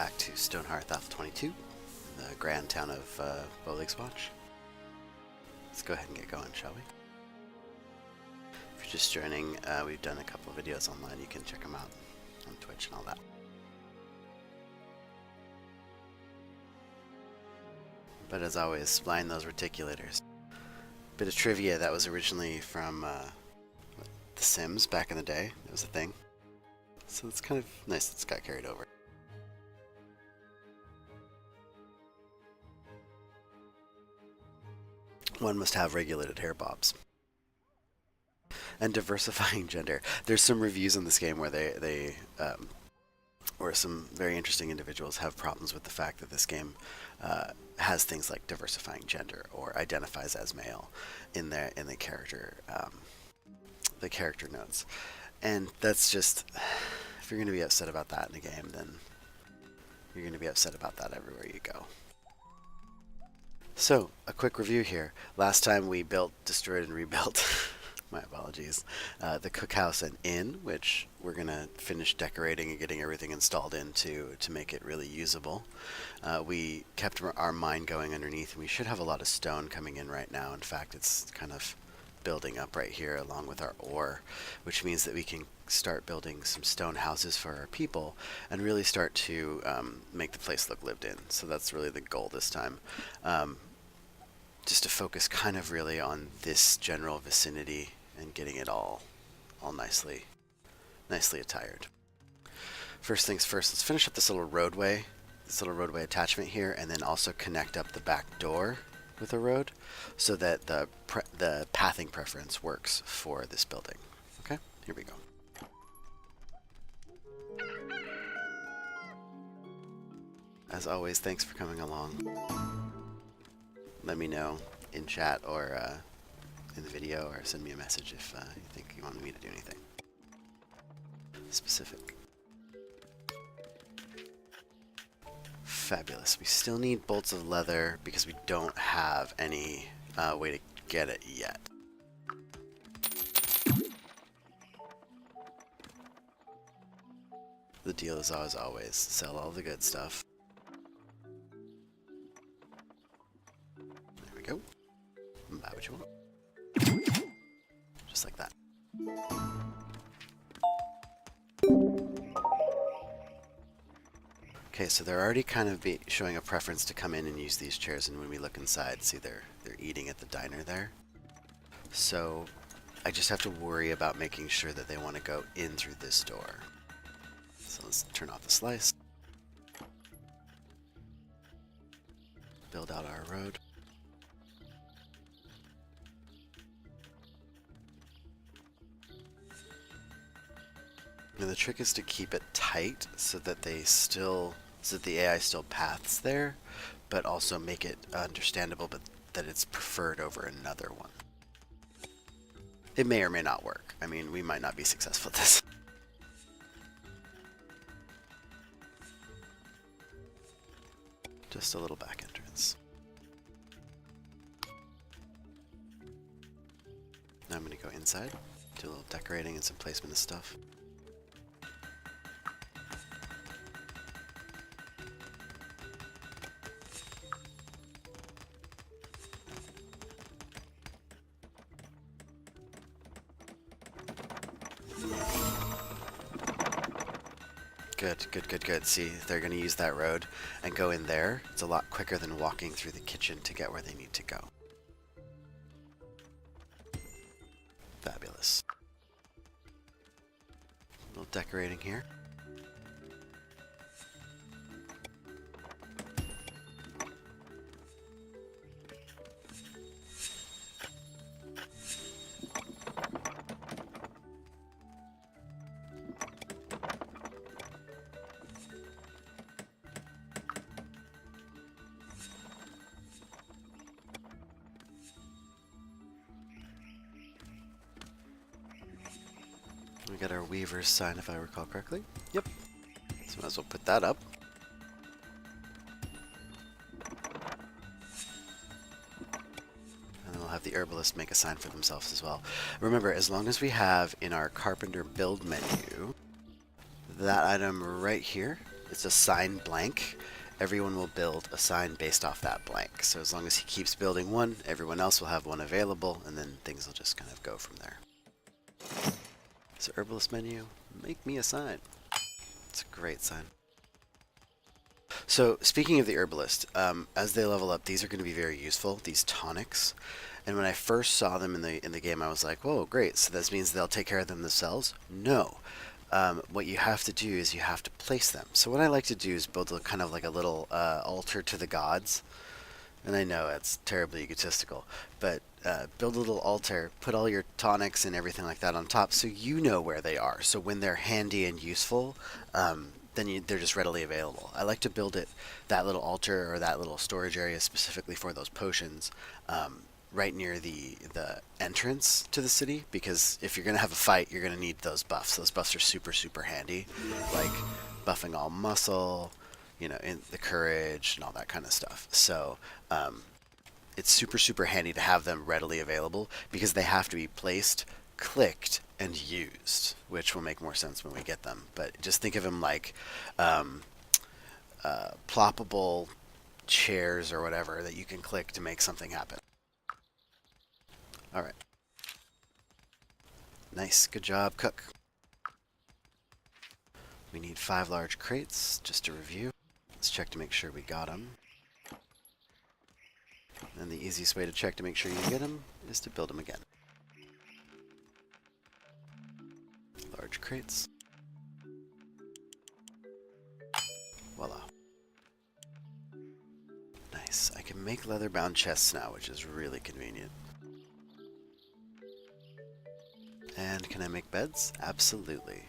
back to Stonehearth Alpha 22, the grand town of Boleik's Watch. Let's go ahead and get going, shall we? If you're just joining, we've done a couple of videos online. You can check them out on Twitch and all that. But as always, blind those reticulators. Bit of trivia that was originally from The Sims back in the day. It was a thing. So it's kind of nice that it's got carried over. One must have regulated hair bobs. And diversifying gender. There's some reviews in this game where where some very interesting individuals have problems with the fact that this game has things like diversifying gender or identifies as male in the character notes. And that's just, if you're going to be upset about that in a game, then you're going to be upset about that everywhere you go. So, a quick review here. Last time we built, destroyed, and rebuilt, my apologies, the cookhouse and inn, which we're going to finish decorating and getting everything installed into to make it really usable. We kept our mine going underneath, and we should have a lot of stone coming in right now. In fact, it's kind of building up right here along with our ore, which means that we can start building some stone houses for our people and really start to make the place look lived in. So that's really the goal this time. Just to focus kind of really on this general vicinity and getting it all nicely attired. First things first, let's finish up this little roadway attachment here, and then also connect up the back door with a road so that the pathing preference works for this building. Okay, here we go. As always, thanks for coming along. Let me know in chat or in the video, or send me a message if you think you want me to do anything specific. Fabulous. We still need bolts of leather because we don't have any way to get it yet. The deal is always sell all the good stuff. There we go. Buy what you want. Just like that. Okay, so they're already kind of showing a preference to come in and use these chairs, and when we look inside, see they're eating at the diner there. So I just have to worry about making sure that they want to go in through this door. So let's turn off the slice. Build out our road. Now the trick is to keep it tight so that the AI still paths there, but also make it understandable, but that it's preferred over another one. It may or may not work. I mean, we might not be successful at this. Just a little back entrance. Now I'm going to go inside, do a little decorating and some placement of stuff. Good. See, they're going to use that road and go in there. It's a lot quicker than walking through the kitchen to get where they need to go. Fabulous. A little decorating here. We got our weaver's sign, if I recall correctly. Yep. So might as well put that up. And then we'll have the herbalist make a sign for themselves as well. Remember, as long as we have in our carpenter build menu that item right here it's a sign blank. Everyone will build a sign based off that blank. So as long as he keeps building one, everyone else will have one available, and then things will just kind of go from there. So herbalist menu, make me a sign. It's a great sign. So speaking of the herbalist, as they level up, these are going to be very useful. These tonics, and when I first saw them in the game, I was like, "Whoa, great! So this means they'll take care of them themselves?" No. What you have to do is you have to place them. So what I like to do is build a kind of like a little altar to the gods. And I know it's terribly egotistical, but build a little altar, put all your tonics and everything like that on top so you know where they are. So when they're handy and useful, they're just readily available. I like to build that little altar or that little storage area specifically for those potions right near the entrance to the city, because if you're going to have a fight, you're going to need those buffs. Those buffs are super, super handy, like buffing all muscle, in the courage and all that kind of stuff. So it's super, super handy to have them readily available because they have to be placed, clicked, and used, which will make more sense when we get them. But just think of them like ploppable chairs or whatever that you can click to make something happen. All right. Nice. Good job, cook. We need 5 large crates, just to review. Let's check to make sure we got them. And the easiest way to check to make sure you get them is to build them again. Large crates. Voila. Nice. I can make leather-bound chests now, which is really convenient. And can I make beds? Absolutely.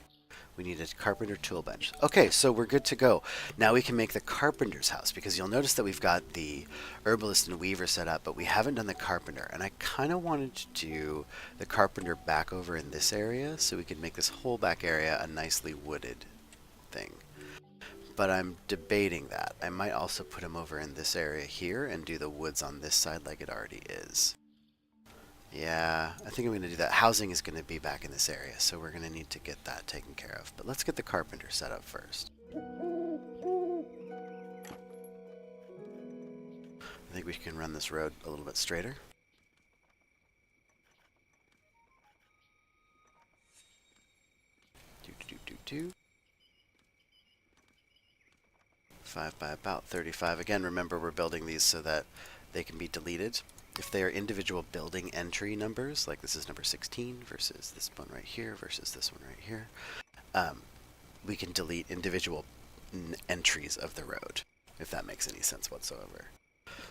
We need a carpenter tool bench. Okay, so we're good to go. Now we can make the carpenter's house, because you'll notice that we've got the herbalist and weaver set up, but we haven't done the carpenter. And I kind of wanted to do the carpenter back over in this area, so we could make this whole back area a nicely wooded thing. But I'm debating that. I might also put him over in this area here and do the woods on this side like it already is. Yeah, I think I'm going to do that. Housing is going to be back in this area, so we're going to need to get that taken care of. But let's get the carpenter set up first. I think we can run this road a little bit straighter. Do. 5 by about 35. Again, remember we're building these so that they can be deleted. If they are individual building entry numbers, like this is number 16 versus this one right here versus this one right here, we can delete individual entries of the road, if that makes any sense whatsoever.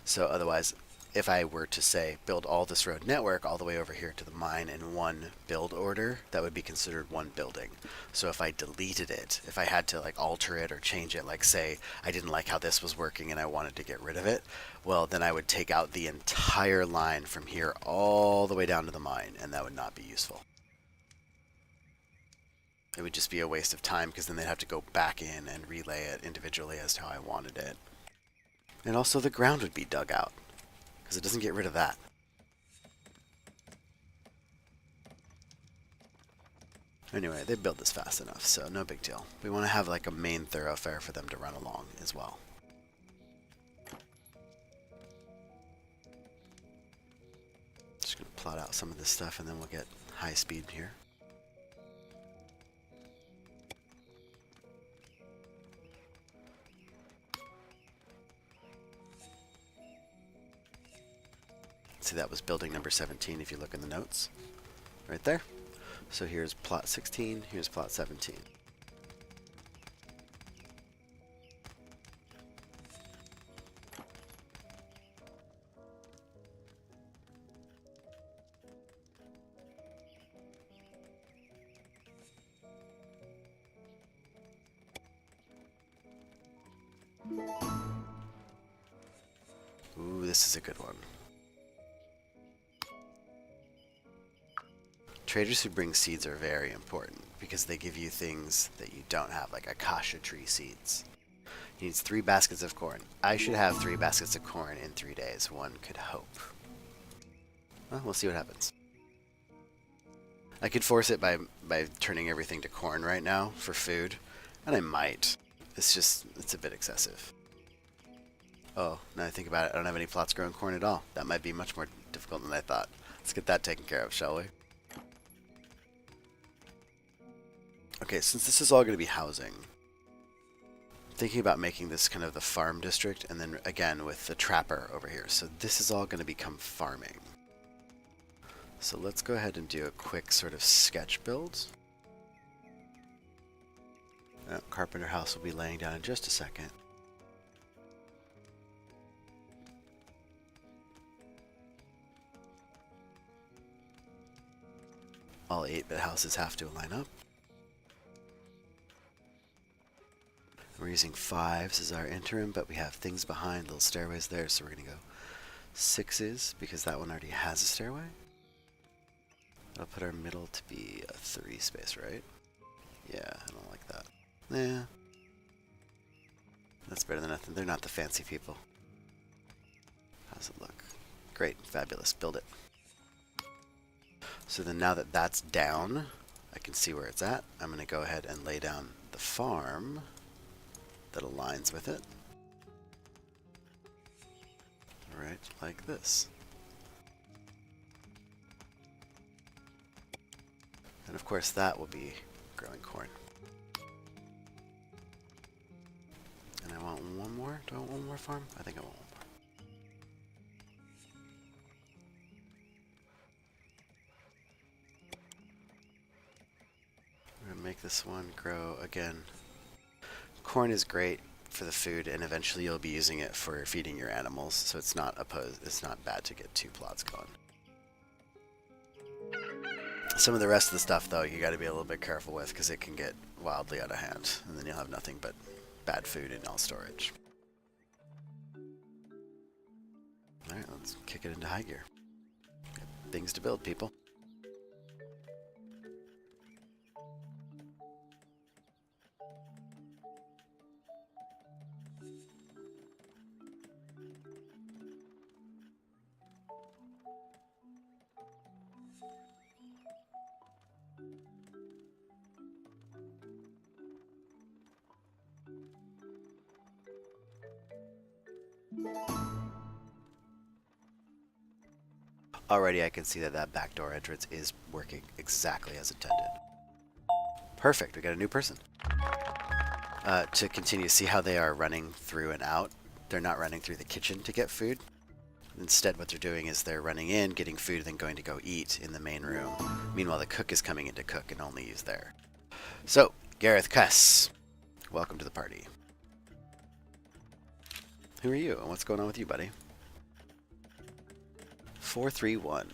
So otherwise, if I were to say build all this road network all the way over here to the mine in one build order, that would be considered one building. So if I deleted it, if I had to like alter it or change it, like say I didn't like how this was working and I wanted to get rid of it, well then I would take out the entire line from here all the way down to the mine, and that would not be useful. It would just be a waste of time, because then they'd have to go back in and relay it individually as to how I wanted it. And also the ground would be dug out, because it doesn't get rid of that. Anyway, they build this fast enough, so no big deal. We want to have like a main thoroughfare for them to run along as well. Just going to plot out some of this stuff and then we'll get high speed here. See, that was building number 17 if you look in the notes. Right there. So here's plot 16, here's plot 17. Ooh, this is a good one. Traders who bring seeds are very important because they give you things that you don't have, like acacia tree seeds. He needs 3 baskets of corn. I should have 3 baskets of corn in 3 days, one could hope. Well, we'll see what happens. I could force it by turning everything to corn right now for food, and I might. It's a bit excessive. Oh, now I think about it, I don't have any plots growing corn at all. That might be much more difficult than I thought. Let's get that taken care of, shall we? Okay, since this is all going to be housing, I'm thinking about making this kind of the farm district, and then again with the trapper over here. So this is all going to become farming. So let's go ahead and do a quick sort of sketch build. Carpenter house will be laying down in just a second. All 8-bit houses have to line up. We're using 5s as our interim, but we have things behind, little stairways there, so we're going to go 6s because that one already has a stairway. I'll put our middle to be a 3 space, right? Yeah, I don't like that. Yeah. That's better than nothing. They're not the fancy people. How's it look? Great, fabulous. Build it. So then now that that's down, I can see where it's at. I'm going to go ahead and lay down the farm that aligns with it. Right, like this. And of course that will be growing corn. And I want one more. Do I want one more farm? I think I want one more. I'm going to make this one grow again. Corn is great for the food, and eventually you'll be using it for feeding your animals, so it's not bad to get 2 plots going. Some of the rest of the stuff, though, you got to be a little bit careful with because it can get wildly out of hand, and then you'll have nothing but bad food in all storage. Alright, let's kick it into high gear. Got things to build, people. Already I can see that that backdoor entrance is working exactly as intended. Perfect, we got a new person. To continue, see how they are running through and out? They're not running through the kitchen to get food. Instead, what they're doing is they're running in, getting food, and then going to go eat in the main room. Meanwhile, the cook is coming in to cook and only use there. So, Gareth Kuss, welcome to the party. Who are you, and what's going on with you, buddy? 431.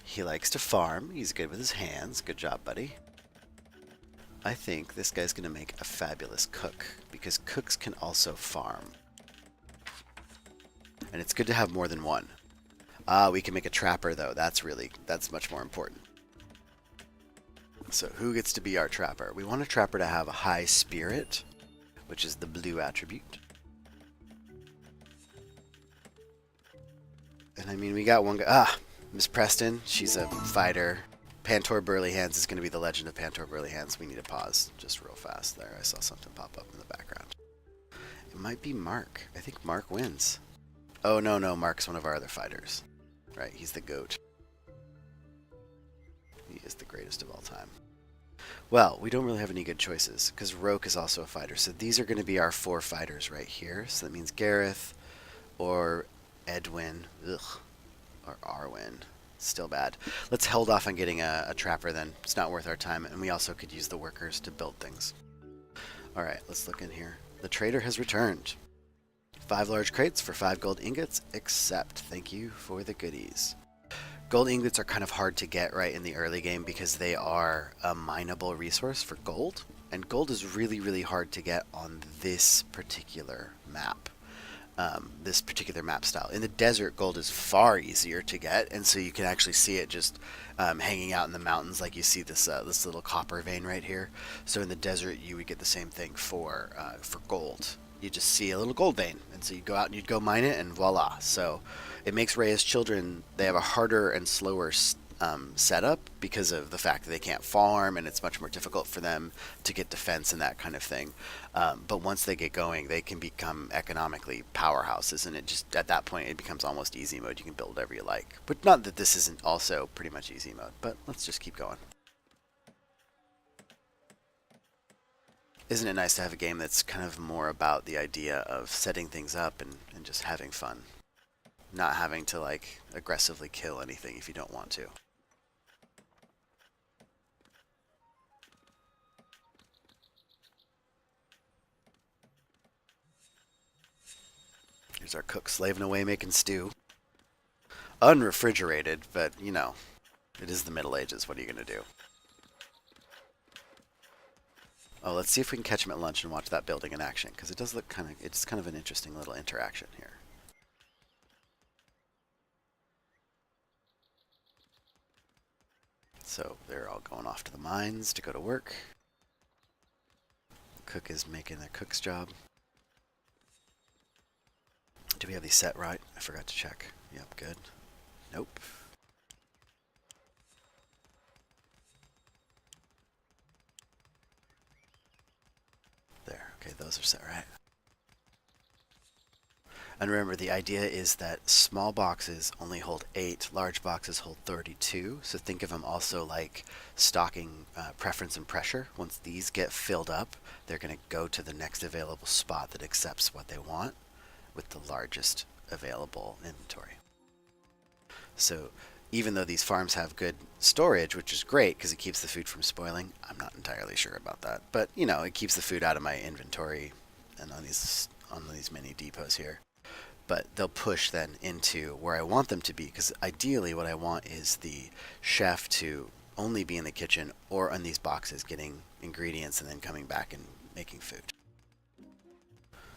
He likes to farm. He's good with his hands. Good job, buddy. I think this guy's going to make a fabulous cook, because cooks can also farm. And it's good to have more than one. We can make a trapper, though. That's much more important. So who gets to be our trapper? We want a trapper to have a high spirit, which is the blue attribute. And I mean, we got one guy. Miss Preston. She's a fighter. Pantor Burly Hands is going to be the legend of Pantor Burly Hands. We need to pause just real fast there. I saw something pop up in the background. It might be Mark. I think Mark wins. Oh, no, Mark's one of our other fighters. Right, he's the GOAT. He is the greatest of all time. Well, we don't really have any good choices, because Roke is also a fighter. So these are going to be our 4 fighters right here. So that means Gareth or Edwin. Ugh. Or Arwen. Still bad. Let's hold off on getting a trapper then. It's not worth our time, and we also could use the workers to build things. Alright, let's look in here. The trader has returned. 5 large crates for 5 gold ingots, except thank you for the goodies. Gold ingots are kind of hard to get right in the early game because they are a mineable resource for gold, and gold is really, really hard to get on this particular map. This particular map style. In the desert, gold is far easier to get, and so you can actually see it just hanging out in the mountains, like you see this this little copper vein right here. So in the desert, you would get the same thing for gold. You just see a little gold vein, and so you go out and you'd go mine it, and voila. So it makes Rhea's children, they have a harder and slower setup because of the fact that they can't farm and it's much more difficult for them to get defense and that kind of thing. But once they get going, they can become economically powerhouses, and it just at that point it becomes almost easy mode. You can build whatever you like. But not that this isn't also pretty much easy mode, but let's just keep going. Isn't it nice to have a game that's kind of more about the idea of setting things up and just having fun? Not having to like aggressively kill anything if you don't want to. Here's our cook slaving away making stew. Unrefrigerated, but you know, it is the Middle Ages. What are you going to do? Oh, let's see if we can catch him at lunch and watch that building in action, because it does look it's kind of an interesting little interaction here. So they're all going off to the mines to go to work. The cook is making their cook's job. Do we have these set right? I forgot to check. Yep, good. Nope. There, okay, those are set right. And remember, the idea is that small boxes only hold 8, large boxes hold 32. So think of them also like stocking preference and pressure. Once these get filled up, they're going to go to the next available spot that accepts what they want with the largest available inventory. So even though these farms have good storage, which is great because it keeps the food from spoiling, I'm not entirely sure about that. But, you know, it keeps the food out of my inventory and on these mini depots here. But they'll push then into where I want them to be, because ideally what I want is the chef to only be in the kitchen or on these boxes getting ingredients and then coming back and making food.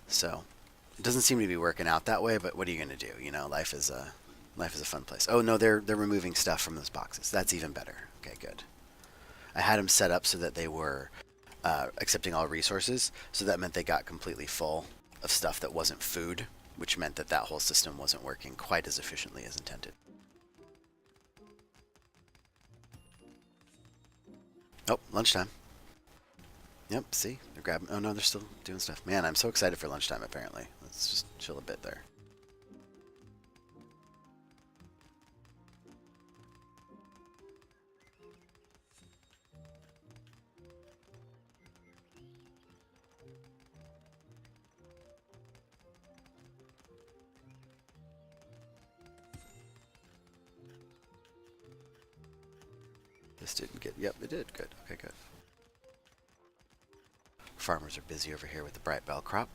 So it doesn't seem to be working out that way, but what are you going to do? You know, life is a fun place. Oh no, they're removing stuff from those boxes. That's even better. Okay, good. I had them set up so that they were accepting all resources, so that meant they got completely full of stuff that wasn't food, which meant that whole system wasn't working quite as efficiently as intended. Oh, lunchtime. Yep, see? They're grabbing... Oh, no, they're still doing stuff. Man, I'm so excited for lunchtime, apparently. Let's just chill a bit there. This didn't get... Yep, it did. Good. Okay, good. Farmers are busy over here with the bright bell crop.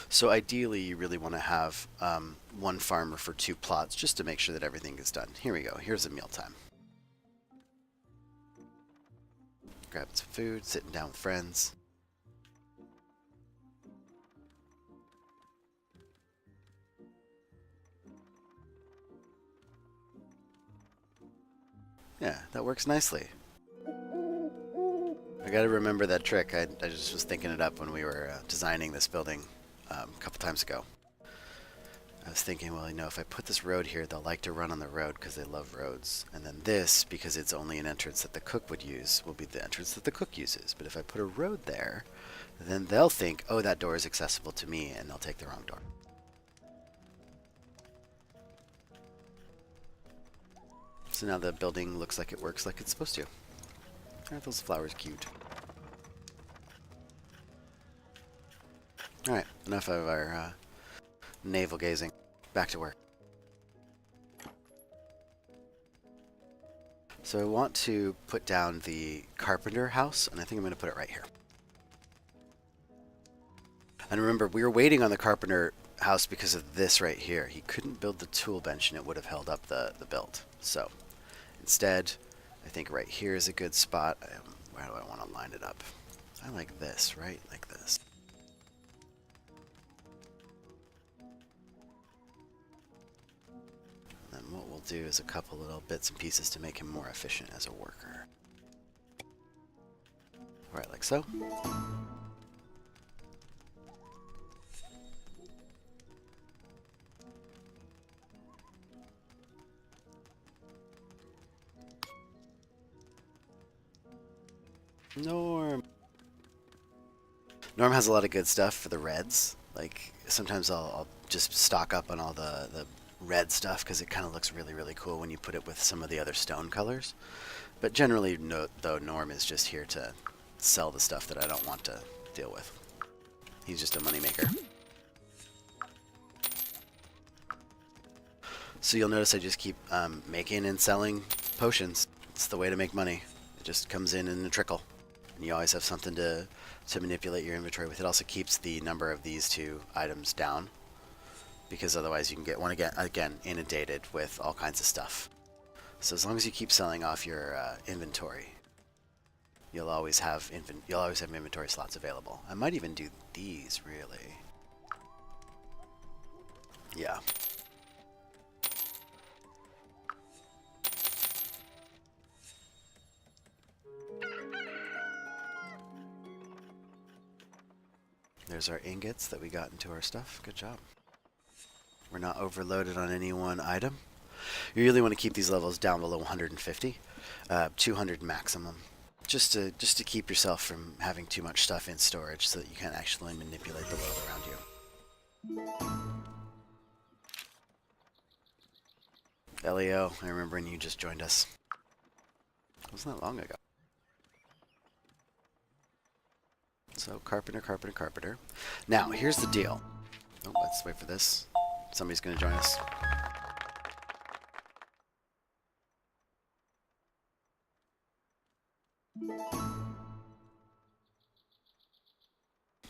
So ideally, you really want to have one farmer for 2 plots just to make sure that everything is done. Here we go. Here's a mealtime. Grabbing some food, sitting down with friends. Yeah, that works nicely. I gotta remember that trick. I just was thinking it up when we were designing this building a couple times ago. I was thinking, well, you know, if I put this road here, they'll like to run on the road because they love roads. And then this, because it's only an entrance that the cook would use, will be the entrance that the cook uses. But if I put a road there, then they'll think, oh, that door is accessible to me, and they'll take the wrong door. So now the building looks like it works like it's supposed to. Aren't those flowers cute? Alright, enough of our navel gazing. Back to work. So I want to put down the carpenter house, and I think I'm going to put it right here. And remember, we were waiting on the carpenter house because of this right here. He couldn't build the tool bench, and it would have held up the build. So instead, I think right here is a good spot. Where do I want to line it up? I like this, right? Like this. And then what we'll do is a couple little bits and pieces to make him more efficient as a worker. Right, like so. Norm. Norm has a lot of good stuff for the reds. Like sometimes I'll just stock up on all the red stuff because it kind of looks really, really cool when you put it with some of the other stone colors. But generally, no, though, Norm is just here to sell the stuff that I don't want to deal with. He's just a moneymaker. So you'll notice I just keep making and selling potions. It's the way to make money. It just comes in a trickle. And you always have something to manipulate your inventory with. It also keeps the number of these two items down, because otherwise you can get one again inundated with all kinds of stuff. So as long as you keep selling off your inventory, you'll always have inventory slots available. I might even do these, really. Yeah. There's our ingots that we got into our stuff. Good job. We're not overloaded on any one item. You really want to keep these levels down below 150, 200 maximum, just to keep yourself from having too much stuff in storage, so that you can't actually manipulate the world around you. Leo, I remember when you just joined us. It wasn't that long ago. So carpenter, carpenter, carpenter. Now here's the deal. Oh, let's wait for this. Somebody's going to join us.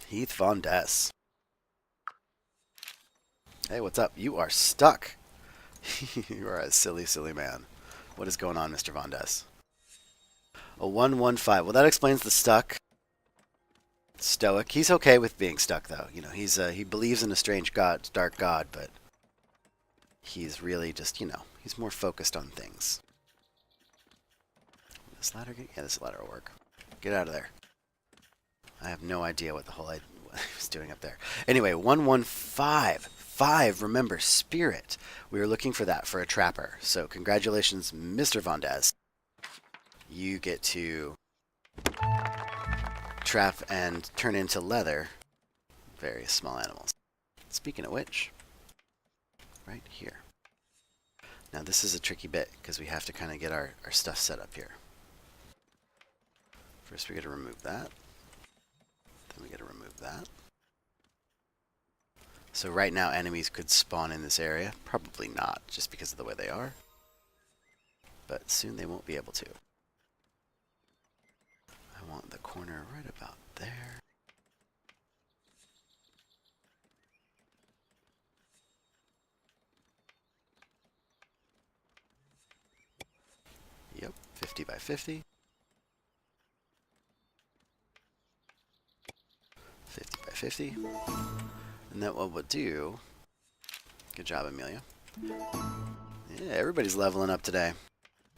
Heath Von Dess. Hey, what's up? You are stuck. You are a silly, silly man. What is going on, Mr. Von Dess? A 115. Well, that explains the stuck. Stoic. He's okay with being stuck, though. You know, he believes in a strange god, dark god, but he's really just, you know, he's more focused on things. This ladder, yeah, this ladder will work. Get out of there. I have no idea what the whole I was doing up there. Anyway, 115. 5, remember, spirit. We were looking for that for a trapper. So congratulations, Mr. Von Dess. You get to trap and turn into leather various small animals. Speaking of which, right here. Now this is a tricky bit because we have to kind of get our stuff set up here. First we got to remove that. Then we got to remove that. So right now enemies could spawn in this area. Probably not, just because of the way they are. But soon they won't be able to. I want the corner right about there. Yep, 50 by 50. 50 by 50. And then what we'll do... Good job, Amelia. Yeah, everybody's leveling up today.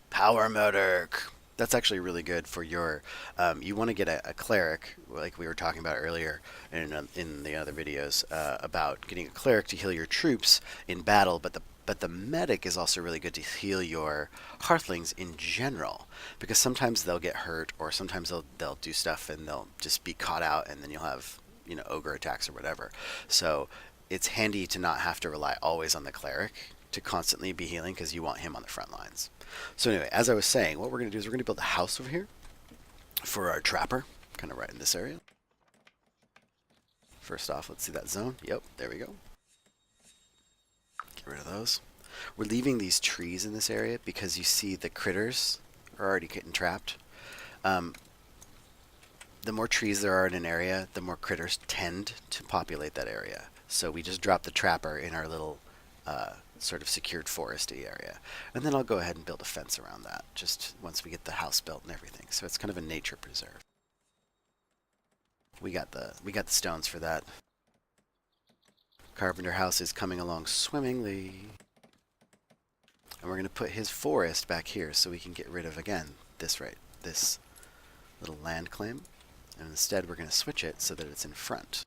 Power motor. That's actually really good for your... you want to get a cleric, like we were talking about earlier in the other videos, about getting a cleric to heal your troops in battle, but the medic is also really good to heal your hearthlings in general, because sometimes they'll get hurt, or sometimes they'll do stuff and they'll just be caught out, and then you'll have, you know, ogre attacks or whatever. So it's handy to not have to rely always on the cleric to constantly be healing, because you want him on the front lines. So anyway, as I was saying, what we're going to do is we're going to build a house over here for our trapper, kind of right in this area. First off, let's see that zone. Yep, there we go. Get rid of those. We're leaving these trees in this area because you see the critters are already getting trapped. The more trees there are in an area, the more critters tend to populate that area. So we just drop the trapper in our little sort of secured foresty area. And then I'll go ahead and build a fence around that, just once we get the house built and everything. So it's kind of a nature preserve. We got the stones for that. Carpenter house is coming along swimmingly. And we're going to put his forest back here so we can get rid of, again, this little land claim. And instead we're going to switch it so that it's in front.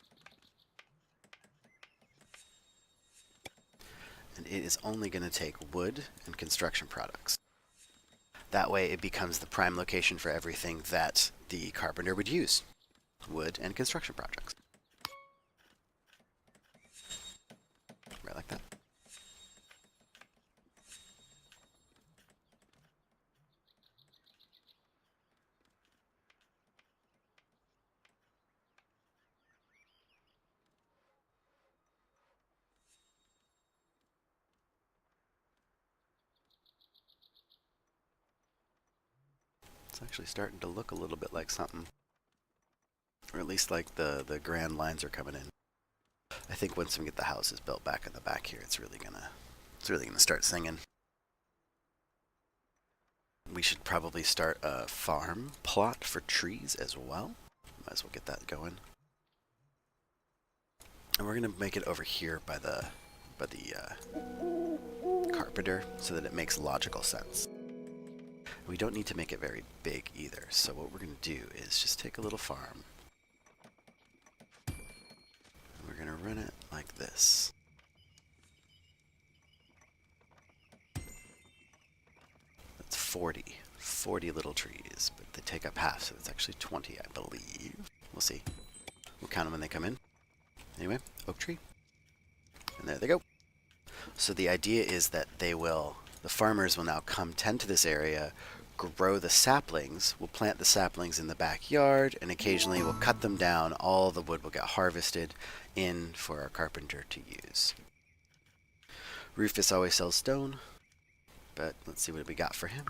And it is only going to take wood and construction products. That way it becomes the prime location for everything that the carpenter would use. Wood and construction projects. Right like that. It's actually starting to look a little bit like something. Or at least like the grand lines are coming in. I think once we get the houses built back in the back here, it's really gonna start singing. We should probably start a farm plot for trees as well. Might as well get that going. And we're gonna make it over here by the carpenter so that it makes logical sense. We don't need to make it very big either. So what we're gonna do is just take a little farm. And we're gonna run it like this. That's 40 little trees, but they take up half, so it's actually 20, I believe. We'll see. We'll count them when they come in. Anyway, oak tree. And there they go. So the idea is that the farmers will now come tend to this area, grow the saplings, we'll plant the saplings in the backyard, and occasionally we'll cut them down. All the wood will get harvested in for our carpenter to use. Rufus always sells stone, but let's see what we got for him.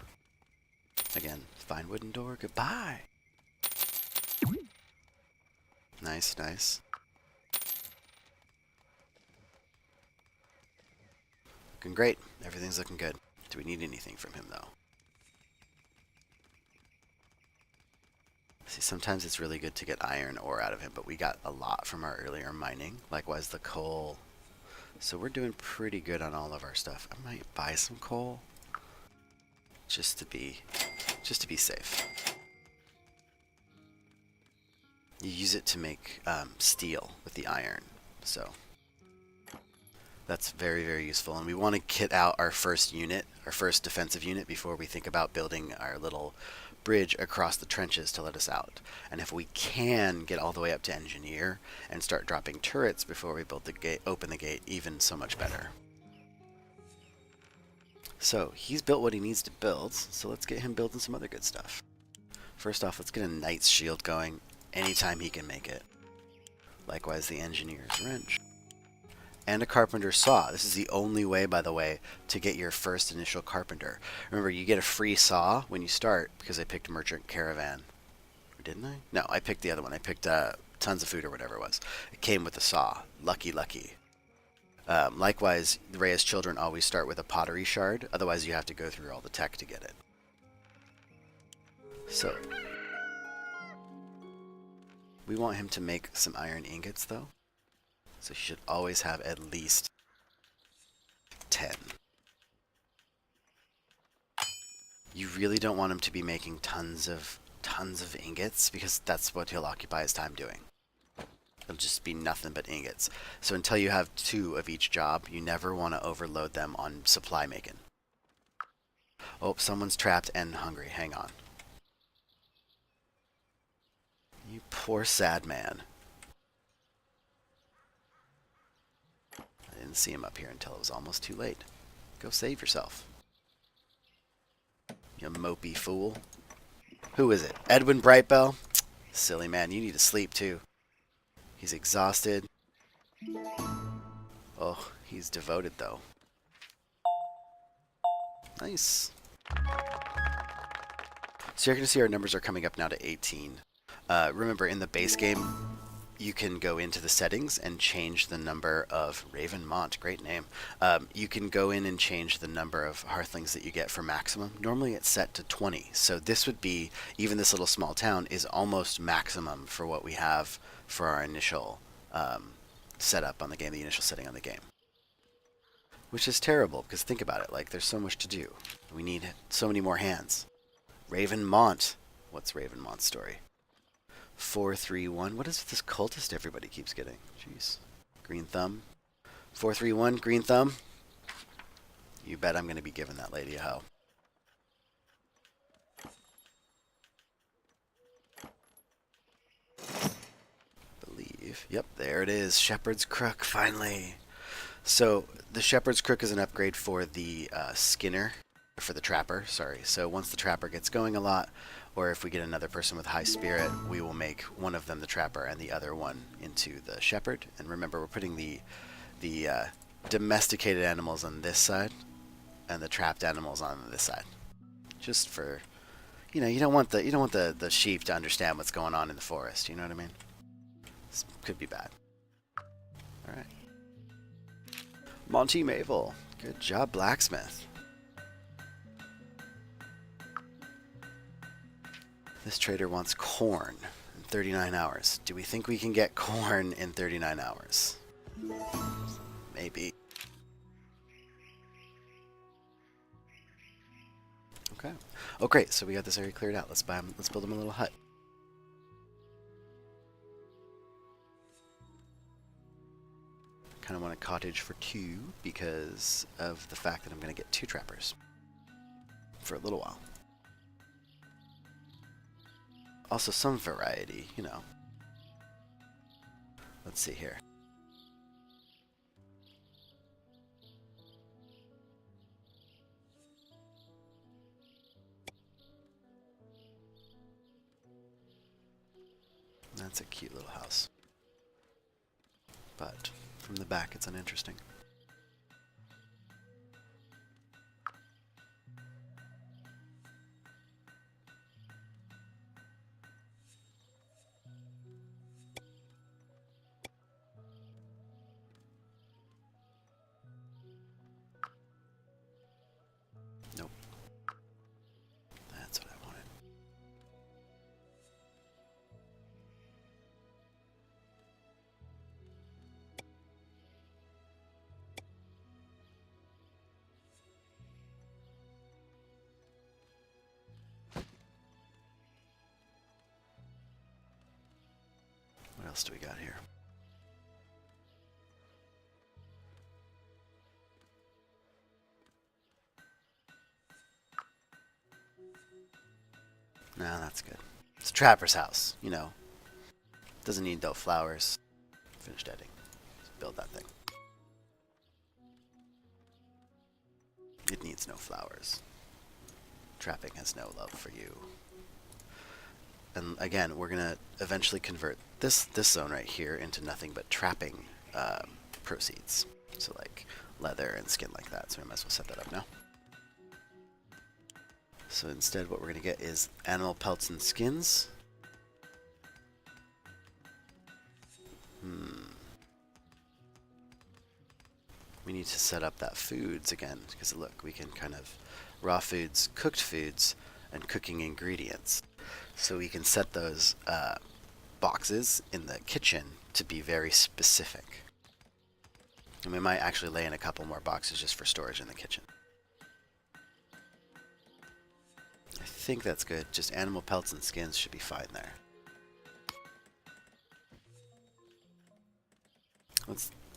Again, fine wooden door, goodbye. Nice, nice. Looking great. Everything's looking good. Do we need anything from him, though? See, sometimes it's really good to get iron ore out of him, but we got a lot from our earlier mining. Likewise, the coal. So we're doing pretty good on all of our stuff. I might buy some coal just to be safe. You use it to make steel with the iron, so that's very, very useful. And we want to kit out our first unit, our first defensive unit, before we think about building our little bridge across the trenches to let us out. And if we can get all the way up to engineer and start dropping turrets before we build the gate, open the gate, even so much better. So he's built what he needs to build, so let's get him building some other good stuff. First off, let's get a knight's shield going anytime he can make it. Likewise, the engineer's wrench. And a carpenter's saw. This is the only way, by the way, to get your first initial carpenter. Remember, you get a free saw when you start, because I picked Merchant Caravan. Or didn't I? No, I picked the other one. I picked Tons of Food or whatever it was. It came with a saw. Lucky, lucky. Likewise, Rhea's children always start with a pottery shard. Otherwise, you have to go through all the tech to get it. So, we want him to make some iron ingots, though. So he should always have at least 10. You really don't want him to be making tons of ingots, because that's what he'll occupy his time doing. It'll just be nothing but ingots. So until you have 2 of each job, you never want to overload them on supply making. Oh, someone's trapped and hungry. Hang on. You poor sad man. I didn't see him up here until it was almost too late. Go save yourself. You mopey fool. Who is it? Edwin Brightbell? Silly man, you need to sleep too. He's exhausted. Oh, he's devoted though. Nice. So you're going to see our numbers are coming up now to 18. Remember, in the base game, you can go into the settings and change the number of Ravenmont, great name. You can go in and change the number of hearthlings that you get for maximum. Normally it's set to 20, so this would be, even this little small town is almost maximum for what we have for our initial setup on the game, the initial setting on the game. Which is terrible, because think about it, like there's so much to do. We need so many more hands. Ravenmont. What's Ravenmont's story? 431. What is this cultist everybody keeps getting? Jeez. Green thumb. 431, green thumb. You bet I'm going to be giving that lady a hoe. Believe. Yep, there it is. Shepherd's Crook, finally. So the Shepherd's Crook is an upgrade for the Skinner, for the Trapper, sorry. So once the Trapper gets going a lot, or if we get another person with high spirit, we will make one of them the Trapper and the other one into the Shepherd. And remember, we're putting the domesticated animals on this side and the trapped animals on this side. Just for, you know, you don't want the sheep to understand what's going on in the forest. You know what I mean? This could be bad. All right. Monty Mavel. Good job, blacksmith. This trader wants corn in 39 hours. Do we think we can get corn in 39 hours? Maybe. Okay. Oh, great. So we got this area cleared out. Let's build him a little hut. Kind of want a cottage for 2 because of the fact that I'm going to get 2 trappers for a little while. Also some variety, you know. Let's see here. That's a cute little house. But from the back, it's uninteresting. Nope. That's what I wanted. What else do we got here? No, that's good. It's a trapper's house, you know. Doesn't need no flowers. Finished editing. Let's build that thing. It needs no flowers. Trapping has no love for you. And again, we're going to eventually convert this zone right here into nothing but trapping proceeds. So like leather and skin like that. So we might as well set that up now. So instead what we're going to get is animal pelts and skins. We need to set up that foods again, because look, we can kind of raw foods, cooked foods, and cooking ingredients. So we can set those boxes in the kitchen to be very specific. And we might actually lay in a couple more boxes just for storage in the kitchen. I think that's good. Just animal pelts and skins should be fine there.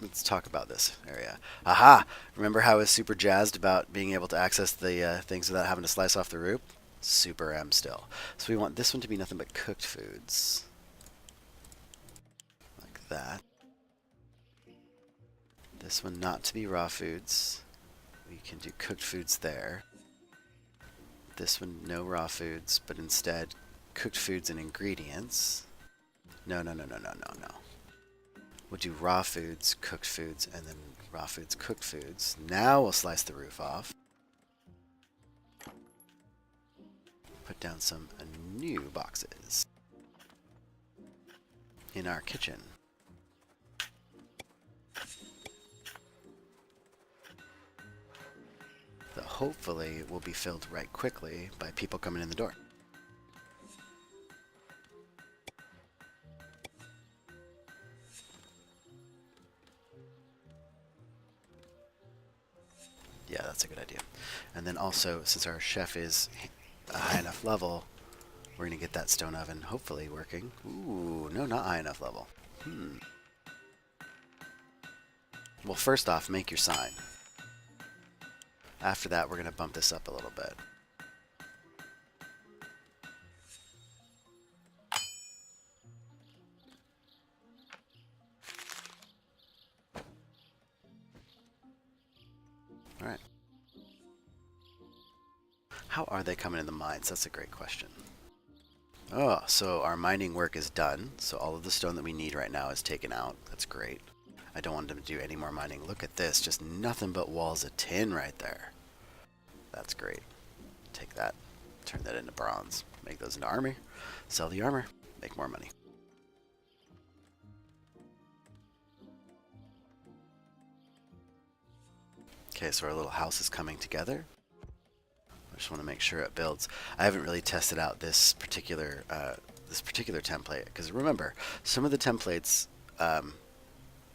Let's talk about this area. Aha! Remember how I was super jazzed about being able to access the things without having to slice off the roof? Super am still. So we want this one to be nothing but cooked foods. Like that. This one not to be raw foods. We can do cooked foods there. This one no raw foods, but instead cooked foods and ingredients. No. We'll do raw foods, cooked foods, and then raw foods, cooked foods. Now we'll slice the roof off. Put down some new boxes in our kitchen. That hopefully will be filled right quickly by people coming in the door. Yeah, that's a good idea. And then also, since our chef is a high enough level, we're going to get that stone oven hopefully working. Ooh, no, not high enough level. Well, first off, make your sign. After that, we're going to bump this up a little bit. All right. How are they coming in the mines? That's a great question. Oh, so our mining work is done. So all of the stone that we need right now is taken out. That's great. I don't want them to do any more mining. Look at this. Just nothing but walls of tin right there. That's great. Take that. Turn that into bronze. Make those into armor. Sell the armor. Make more money. Okay, so our little house is coming together. I just want to make sure it builds. I haven't really tested out this particular template because remember, some of the templates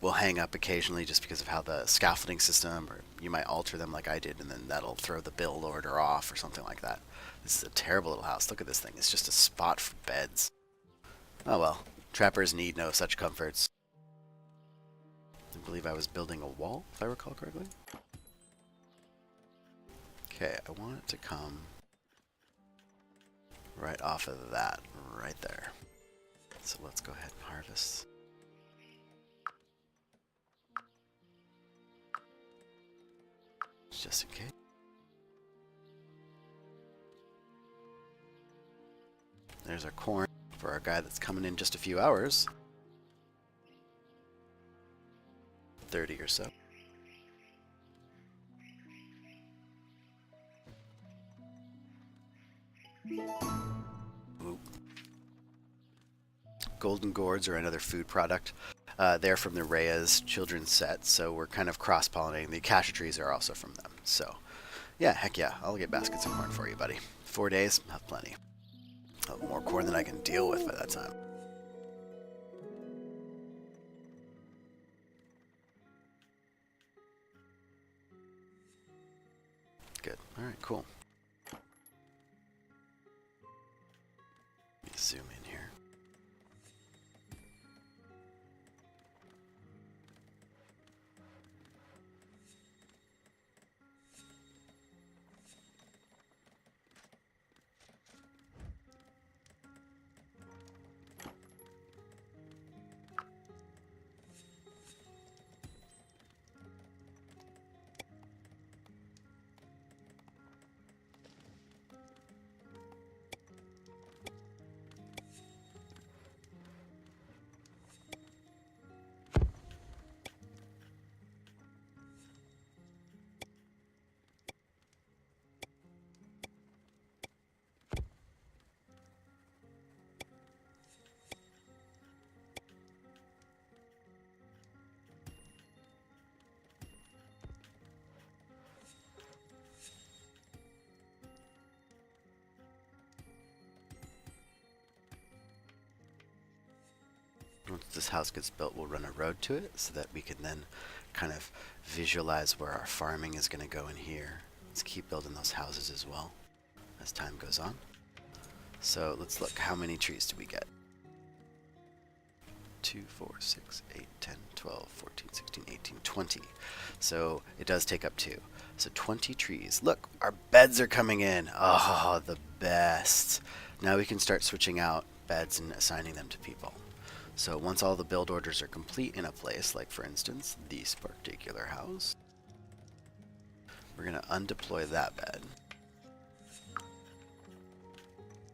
will hang up occasionally just because of how the scaffolding system, or you might alter them like I did, and then that'll throw the build order off or something like that. This is a terrible little house. Look at this thing. It's just a spot for beds. Oh well, trappers need no such comforts. I believe I was building a wall, if I recall correctly. Okay, I want it to come right off of that, right there. So let's go ahead and harvest. Just in case. There's our corn for our guy that's coming in just a few hours. 30 or so. Ooh. Golden gourds are another food product. They're from the Rhea's children's set, so we're kind of cross-pollinating. The acacia trees are also from them. So, yeah, heck yeah, I'll get baskets of corn for you, buddy. 4 days, I'll have plenty. I'll have more corn than I can deal with by that time. Good. All right, cool. Let me zoom in here. Once this house gets built, we'll run a road to it so that we can then kind of visualize where our farming is going to go in here. Let's keep building those houses as well as time goes on. So let's look. How many trees do we get? 2, 4, 6, 8, 10, 12, 14, 16, 18, 20. So it does take up 2. So 20 trees. Look, our beds are coming in. Oh, the best. Now we can start switching out beds and assigning them to people. So once all the build orders are complete in a place, like for instance, this particular house, we're going to undeploy that bed.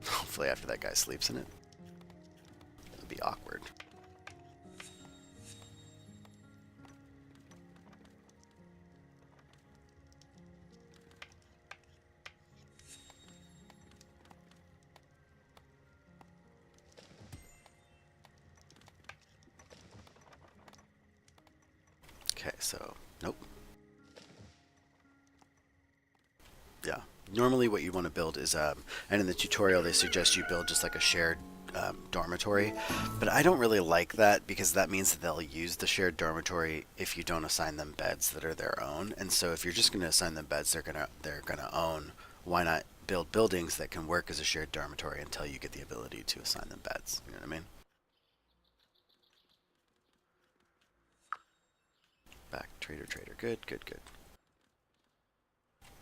Hopefully after that guy sleeps in it. It'll be awkward. Okay, so, nope. Yeah, normally what you want to build is, and in the tutorial they suggest you build just like a shared dormitory, but I don't really like that because that means that they'll use the shared dormitory if you don't assign them beds that are their own. And so if you're just going to assign them beds they're gonna own, why not build buildings that can work as a shared dormitory until you get the ability to assign them beds? You know what I mean? Back, trader, good, good, good.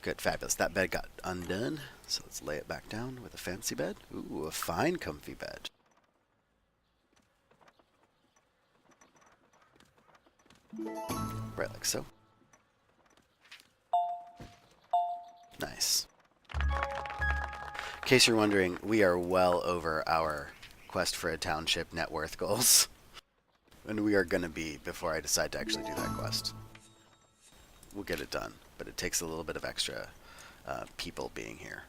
Good, fabulous. That bed got undone, so let's lay it back down with a fancy bed. Ooh, a fine, comfy bed. Right, like so. Nice. In case you're wondering, we are well over our quest for a township net worth goals. And we are going to be before I decide to actually do that quest. We'll get it done, but it takes a little bit of extra people being here.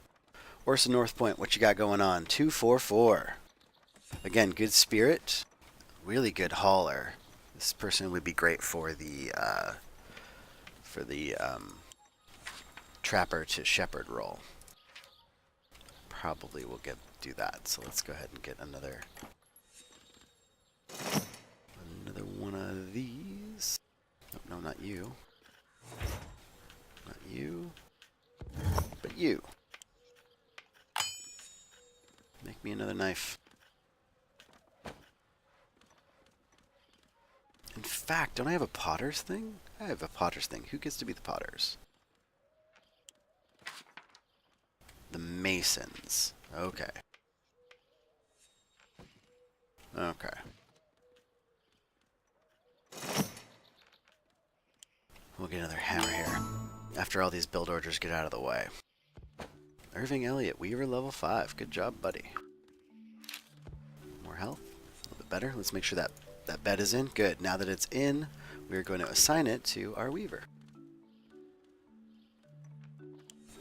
Orson North Point, what you got going on? 244. Again, good spirit, really good hauler. This person would be great for the trapper to shepherd role. Probably will do that. So let's go ahead and get another one of these. Oh, no, not you. Not you. But you. Make me another knife. In fact, don't I have a potter's thing? I have a potter's thing. Who gets to be the potters? The masons. Okay. Okay. We'll get another hammer here. After all these build orders get out of the way. Irving Elliott, Weaver level 5. Good job, buddy. More health. A little bit better. Let's make sure that bed is in. Good. Now that it's in, we're going to assign it to our Weaver.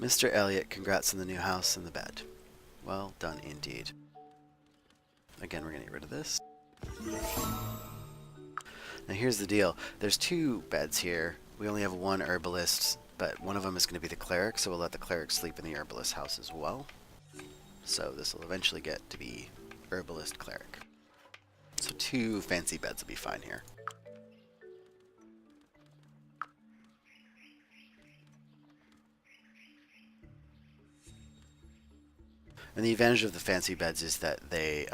Mr. Elliott, congrats on the new house and the bed. Well done indeed. Again, we're going to get rid of this. Now here's the deal. There's 2 beds here. We only have 1 herbalist, but one of them is going to be the cleric, so we'll let the cleric sleep in the herbalist house as well. So this will eventually get to be herbalist cleric. So 2 fancy beds will be fine here. And the advantage of the fancy beds is that they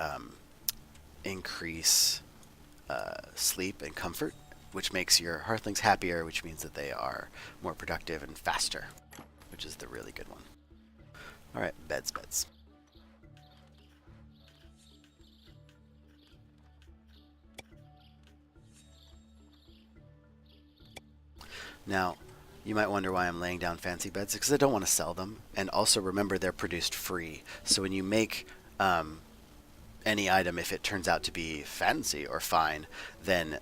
increase sleep and comfort, which makes your hearthlings happier, which means that they are more productive and faster, which is the really good one. Alright, beds. Now, you might wonder why I'm laying down fancy beds, because I don't want to sell them. And also remember, they're produced free. So when you make any item, if it turns out to be fancy or fine, then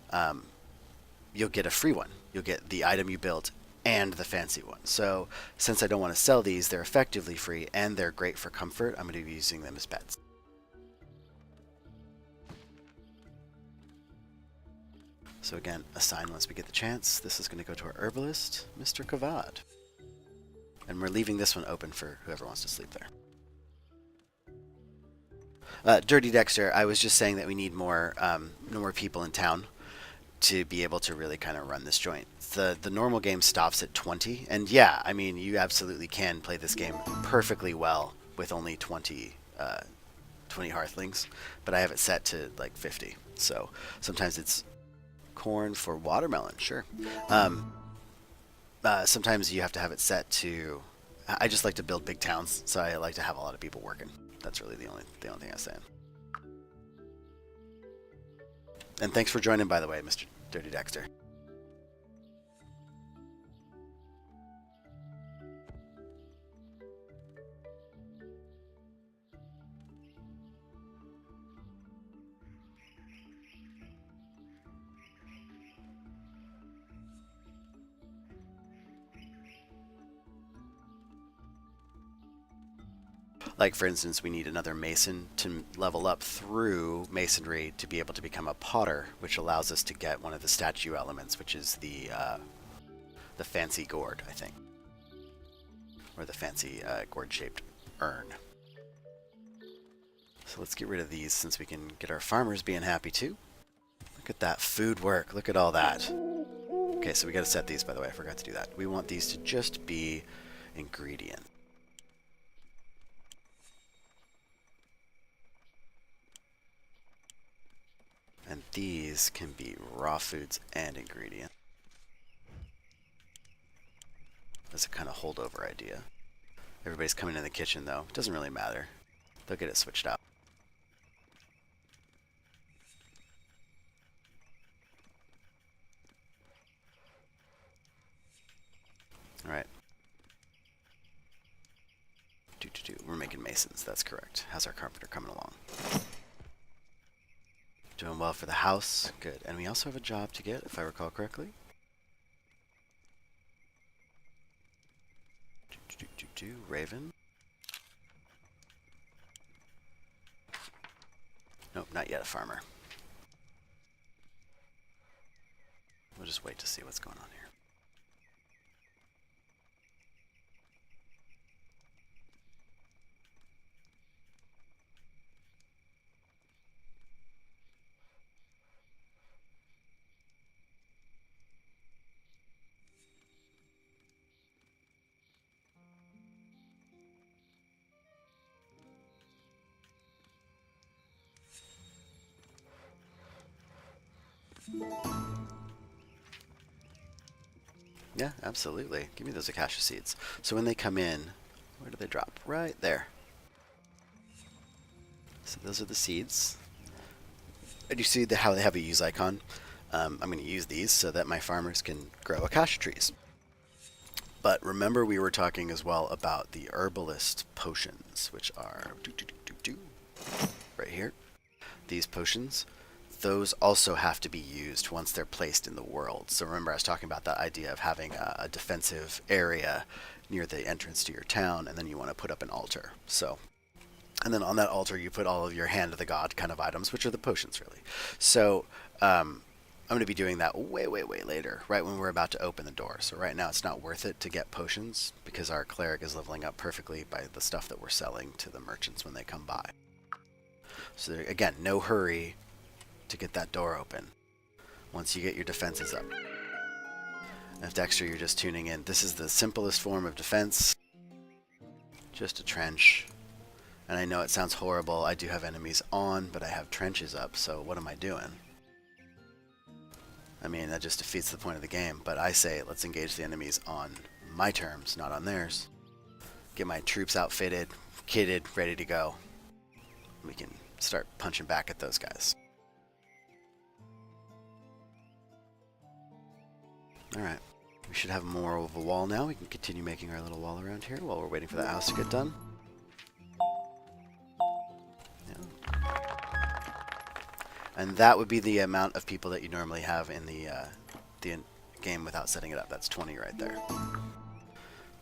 you'll get a free one. You'll get the item you built and the fancy one. So since I don't want to sell these, they're effectively free and they're great for comfort. I'm going to be using them as beds. So again, assign once we get the chance. This is going to go to our herbalist, Mr. Kavad. And we're leaving this one open for whoever wants to sleep there. Dirty Dexter, I was just saying that we need more people in town to be able to really kind of run this joint. The normal game stops at 20, and yeah, I mean, you absolutely can play this game perfectly well with only 20 hearthlings, but I have it set to like 50. So sometimes it's corn for watermelon, sure. Sometimes you have to have it set to. I just like to build big towns, so I like to have a lot of people working. That's really the only thing I'm saying. And thanks for joining, by the way, Mr. Dirty Dexter. Like, for instance, we need another mason to level up through masonry to be able to become a potter, which allows us to get one of the statue elements, which is the fancy gourd, I think. Or the fancy gourd-shaped urn. So let's get rid of these since we can get our farmers being happy too. Look at that food work. Look at all that. Okay, so we got to set these, by the way. I forgot to do that. We want these to just be ingredient. And these can be raw foods and ingredient. That's a kind of holdover idea. Everybody's coming in the kitchen though. It doesn't really matter. They'll get it switched out. Alright. masons, that's correct. How's our carpenter coming along? Doing well for the house. Good. And we also have a job to get, if I recall correctly. Raven. Nope, not yet a farmer. We'll just wait to see what's going on here. Yeah, absolutely. Give me those acacia seeds. So when they come in, where do they drop? Right there. So those are the seeds. And you see how they have a use icon? I'm going to use these so that my farmers can grow acacia trees. But remember we were talking as well about the herbalist potions, which are right here. These potions, those also have to be used once they're placed in the world. So remember I was talking about that idea of having a defensive area near the entrance to your town, and then you want to put up an altar. So, and then on that altar you put all of your hand of the god kind of items, which are the potions really. So I'm going to be doing that way later, right when we're about to open the door. So right now it's not worth it to get potions because our cleric is leveling up perfectly by the stuff that we're selling to the merchants when they come by. So there, again, no hurry to get that door open once you get your defenses up. And if Dexter, you're just tuning in, this is the simplest form of defense. Just a trench. And I know it sounds horrible, I do have enemies on, but I have trenches up, so what am I doing? I mean, that just defeats the point of the game, but I say let's engage the enemies on my terms, not on theirs. Get my troops outfitted, kitted, ready to go. We can start punching back at those guys. Alright, we should have more of a wall now. We can continue making our little wall around here while we're waiting for that house to get done. And that would be the amount of people that you normally have in the game without setting it up. That's 20 right there.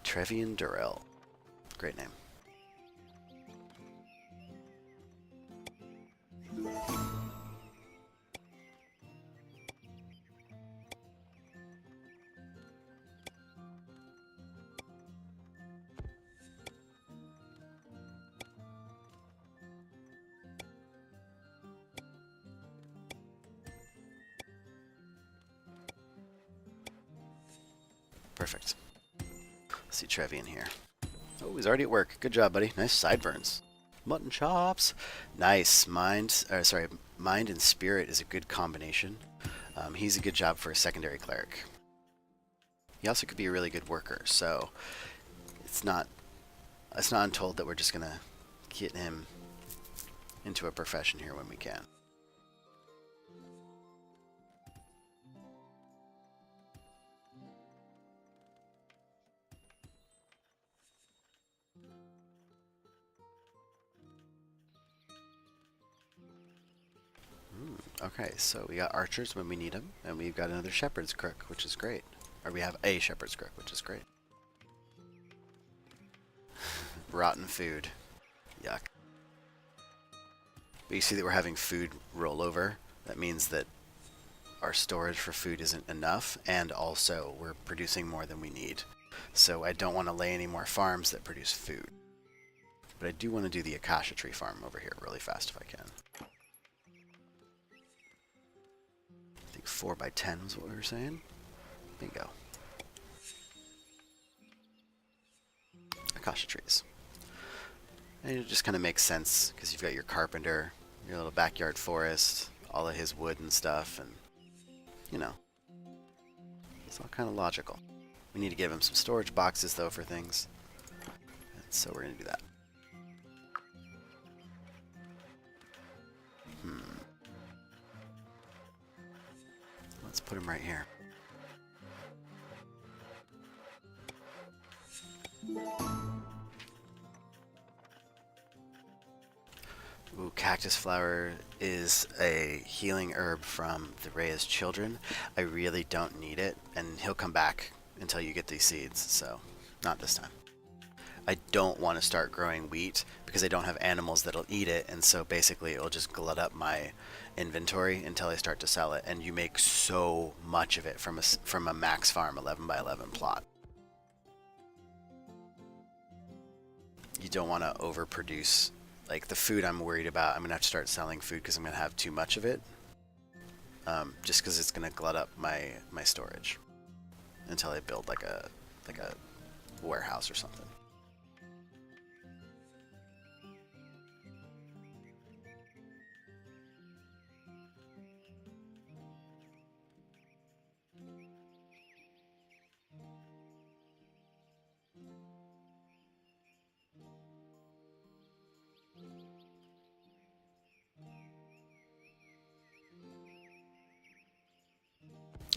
Trevian Durrell. Great name. Perfect. Let's see Trevian here. Oh, he's already at work. Good job, buddy. Nice sideburns. Mutton chops. Nice. Mind and spirit is a good combination. He's a good job for a secondary cleric. He also could be a really good worker, so it's not untold that we're just gonna get him into a profession here when we can. Okay, so we got archers when we need them, and we've got another shepherd's crook, which is great. Or we have a shepherd's crook, which is great. Rotten food. Yuck. But you see that we're having food rollover. That means that our storage for food isn't enough, and also we're producing more than we need. So I don't want to lay any more farms that produce food. But I do want to do the acacia tree farm over here really fast if I can. I think 4 by 10 was what we were saying. Bingo. Acacia trees. And it just kind of makes sense because you've got your carpenter, your little backyard forest, all of his wood and stuff, and you know, it's all kind of logical. We need to give him some storage boxes though for things, and so we're going to do that. Let's put him right here. Ooh, cactus flower is a healing herb from the Rhea's children. I really don't need it, and he'll come back until you get these seeds, so not this time. I don't want to start growing wheat because I don't have animals that'll eat it, and so basically it'll just glut up my inventory until I start to sell it, and you make so much of it from a max farm 11 by 11 plot. You don't want to overproduce. Like the food I'm worried about, I'm gonna have to start selling food because I'm gonna have too much of it, just because it's gonna glut up my storage until I build like a warehouse or something.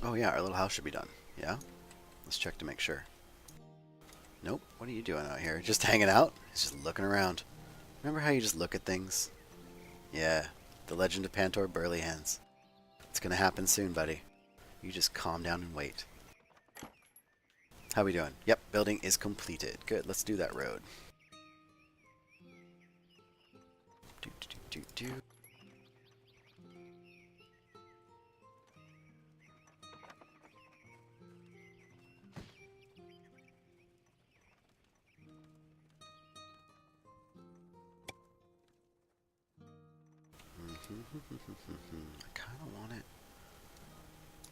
Oh yeah, our little house should be done. Yeah, let's check to make sure. Nope. What are you doing out here? Just hanging out? He's just looking around. Remember how you just look at things? Yeah, the legend of Pantor Burly Hands. It's gonna happen soon, buddy. You just calm down and wait. How we doing? Yep, building is completed. Good, let's do that road. Do, do, do, do, do. I kind of want it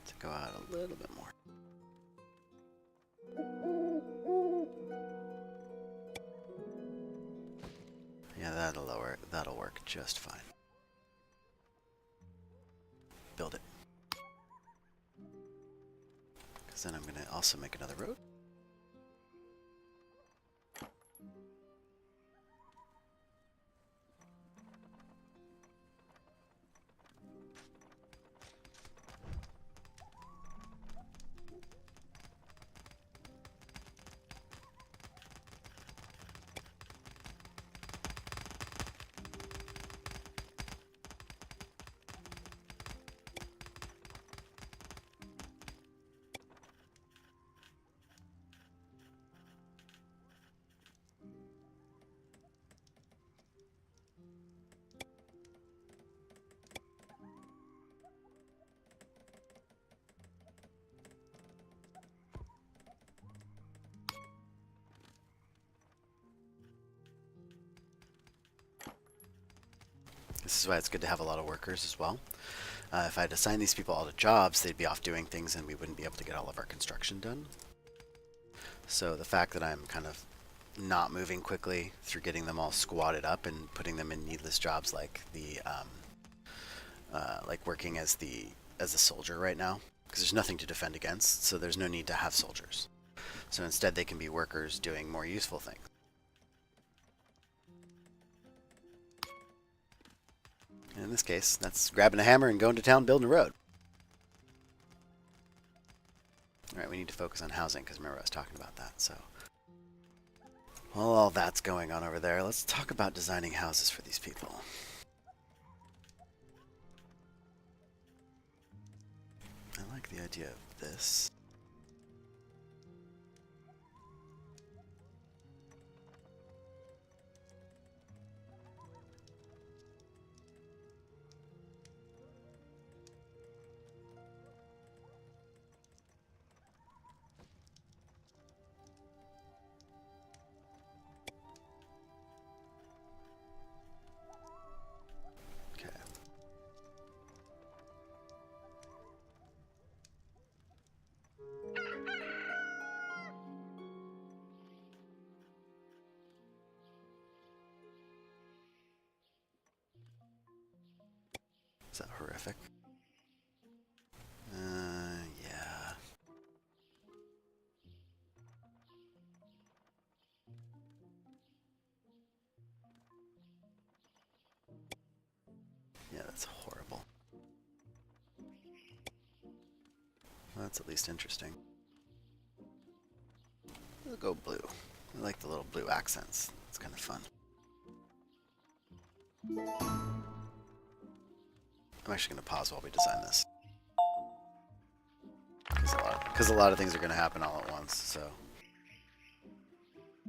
to go out a little bit more. Yeah, that'll work just fine. Build it. Because then I'm going to also make another road. This is why it's good to have a lot of workers as well. If I'd assign these people all to jobs, they'd be off doing things and we wouldn't be able to get all of our construction done. So the fact that I'm kind of not moving quickly through getting them all squatted up and putting them in needless jobs like the like working as a soldier right now, because there's nothing to defend against, so there's no need to have soldiers. So instead they can be workers doing more useful things. And in this case, that's grabbing a hammer and going to town building a road. Alright, we need to focus on housing, because remember I was talking about that, so. While all that's going on over there, let's talk about designing houses for these people. I like the idea of this. Is that horrific? Yeah. Yeah, that's horrible. Well, that's at least interesting. We'll go blue. I like the little blue accents. It's kind of fun. I'm actually going to pause while we design this. Because a lot of things are going to happen all at once, so...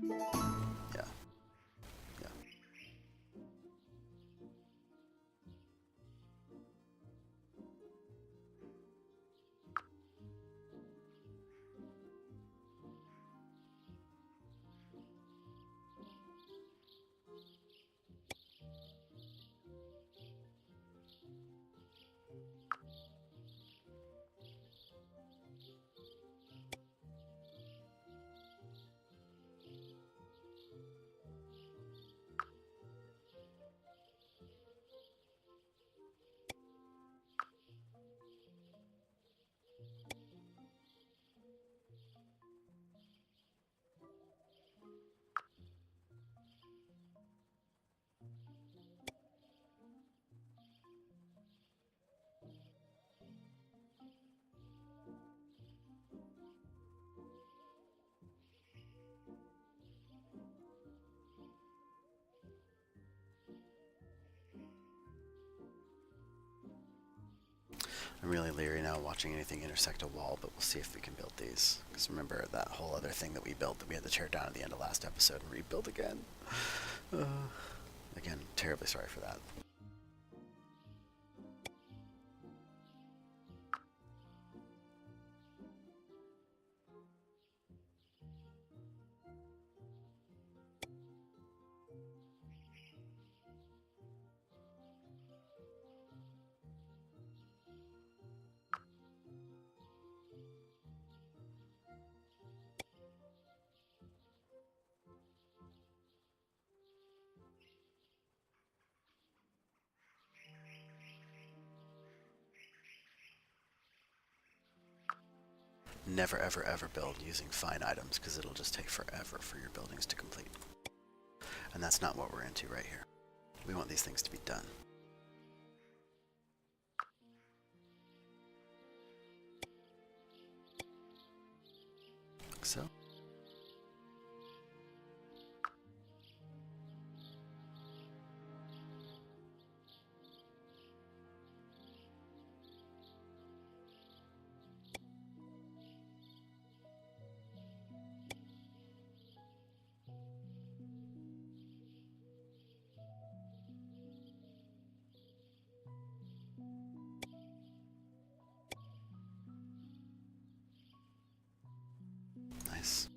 Yeah. Yeah. I'm really leery now watching anything intersect a wall, but we'll see if we can build these. Because remember that whole other thing that we built that we had to tear down at the end of last episode and rebuild again? Again, terribly sorry for that. Never, ever, ever build using fine items, because it'll just take forever for your buildings to complete. And that's not what we're into right here. We want these things to be done. Like so. Nice.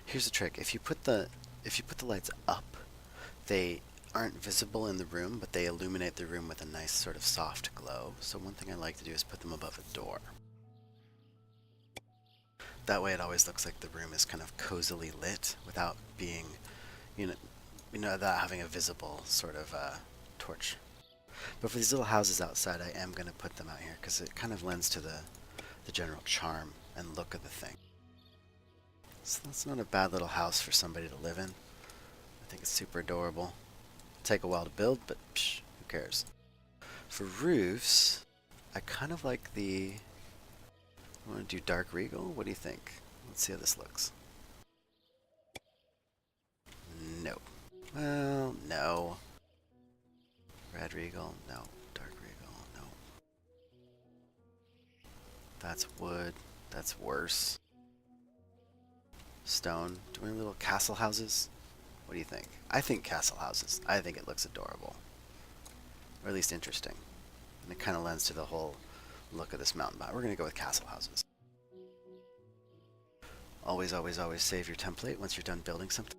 Here's the trick. If you put the lights up, they aren't visible in the room, but they illuminate the room with a nice sort of soft glow. So one thing I like to do is put them above a door. That way it always looks like the room is kind of cozily lit without being, you know, without having a visible sort of torch. But for these little houses outside, I am going to put them out here because it kind of lends to the general charm and look of the thing. So that's not a bad little house for somebody to live in. I think it's super adorable. It'll take a while to build, but psh, who cares? For roofs, I kind of like the... I want to do dark regal. What do you think? Let's see how this looks. No. Well, no. Red regal, no. Dark regal, no. That's wood. That's worse. Stone. Do we have little castle houses? What do you think? I think castle houses. I think it looks adorable. Or at least interesting. And it kind of lends to the whole look of this mountain biome. We're going to go with castle houses. Always, always, always save your template once you're done building something.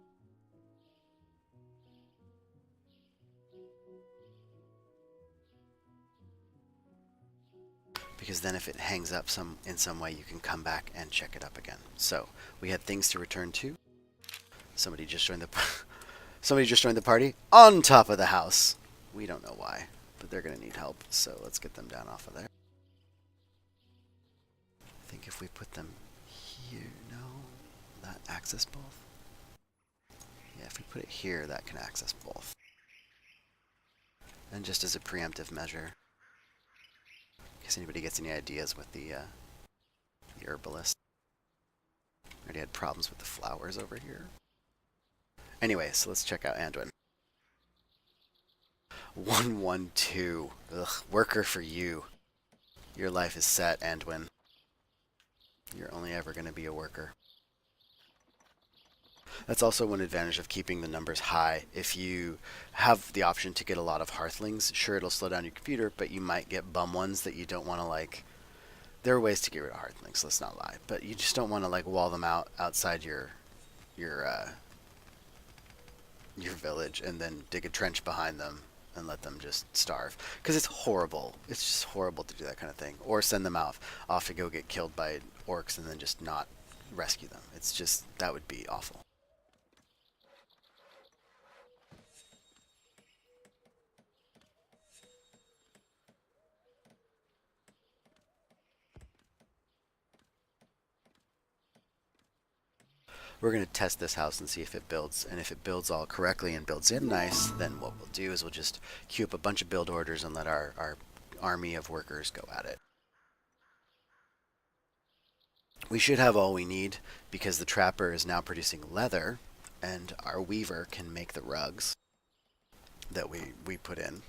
Because then if it hangs up in some way, you can come back and check it up again. So we had things to return to. Somebody just joined the party on top of the house. We don't know why, but they're going to need help. So let's get them down off of there. I think if we put them here, no, that access both. Yeah, if we put it here, that can access both. And just as a preemptive measure, in case anybody gets any ideas with the herbalist. Already had problems with the flowers over here. Anyway, so let's check out Anduin. 112. Ugh, worker for you. Your life is set, Anduin. You're only ever going to be a worker. That's also one advantage of keeping the numbers high. If you have the option to get a lot of Hearthlings, sure, it'll slow down your computer, but you might get bum ones that you don't want to, like... There are ways to get rid of Hearthlings, let's not lie. But you just don't want to, like, wall them out outside your village and then dig a trench behind them and let them just starve. Because it's horrible. It's just horrible to do that kind of thing. Or send them off to go get killed by orcs and then just not rescue them. It's just, that would be awful. We're going to test this house and see if it builds. And if it builds all correctly and builds in nice, then what we'll do is we'll just queue up a bunch of build orders and let our army of workers go at it. We should have all we need because the trapper is now producing leather and our weaver can make the rugs that we put in.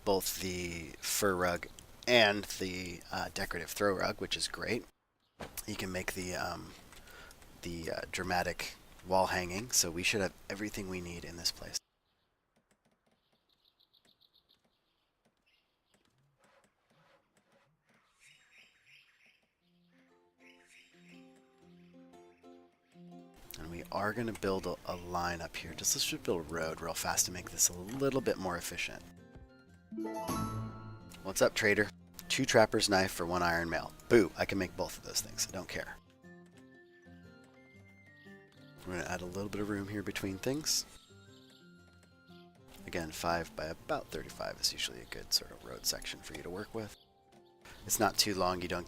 Both the fur rug and the decorative throw rug, which is great. You can make the dramatic wall hanging, so we should have everything we need in this place. And we are going to build a line up here. Let's just build a road real fast to make this a little bit more efficient. What's up, trader? 2 trapper's knife for 1 iron mail. Boo, I can make both of those things. I don't care. We're going to add a little bit of room here between things. Again, 5 by about 35 is usually a good sort of road section for you to work with. It's not too long, you don't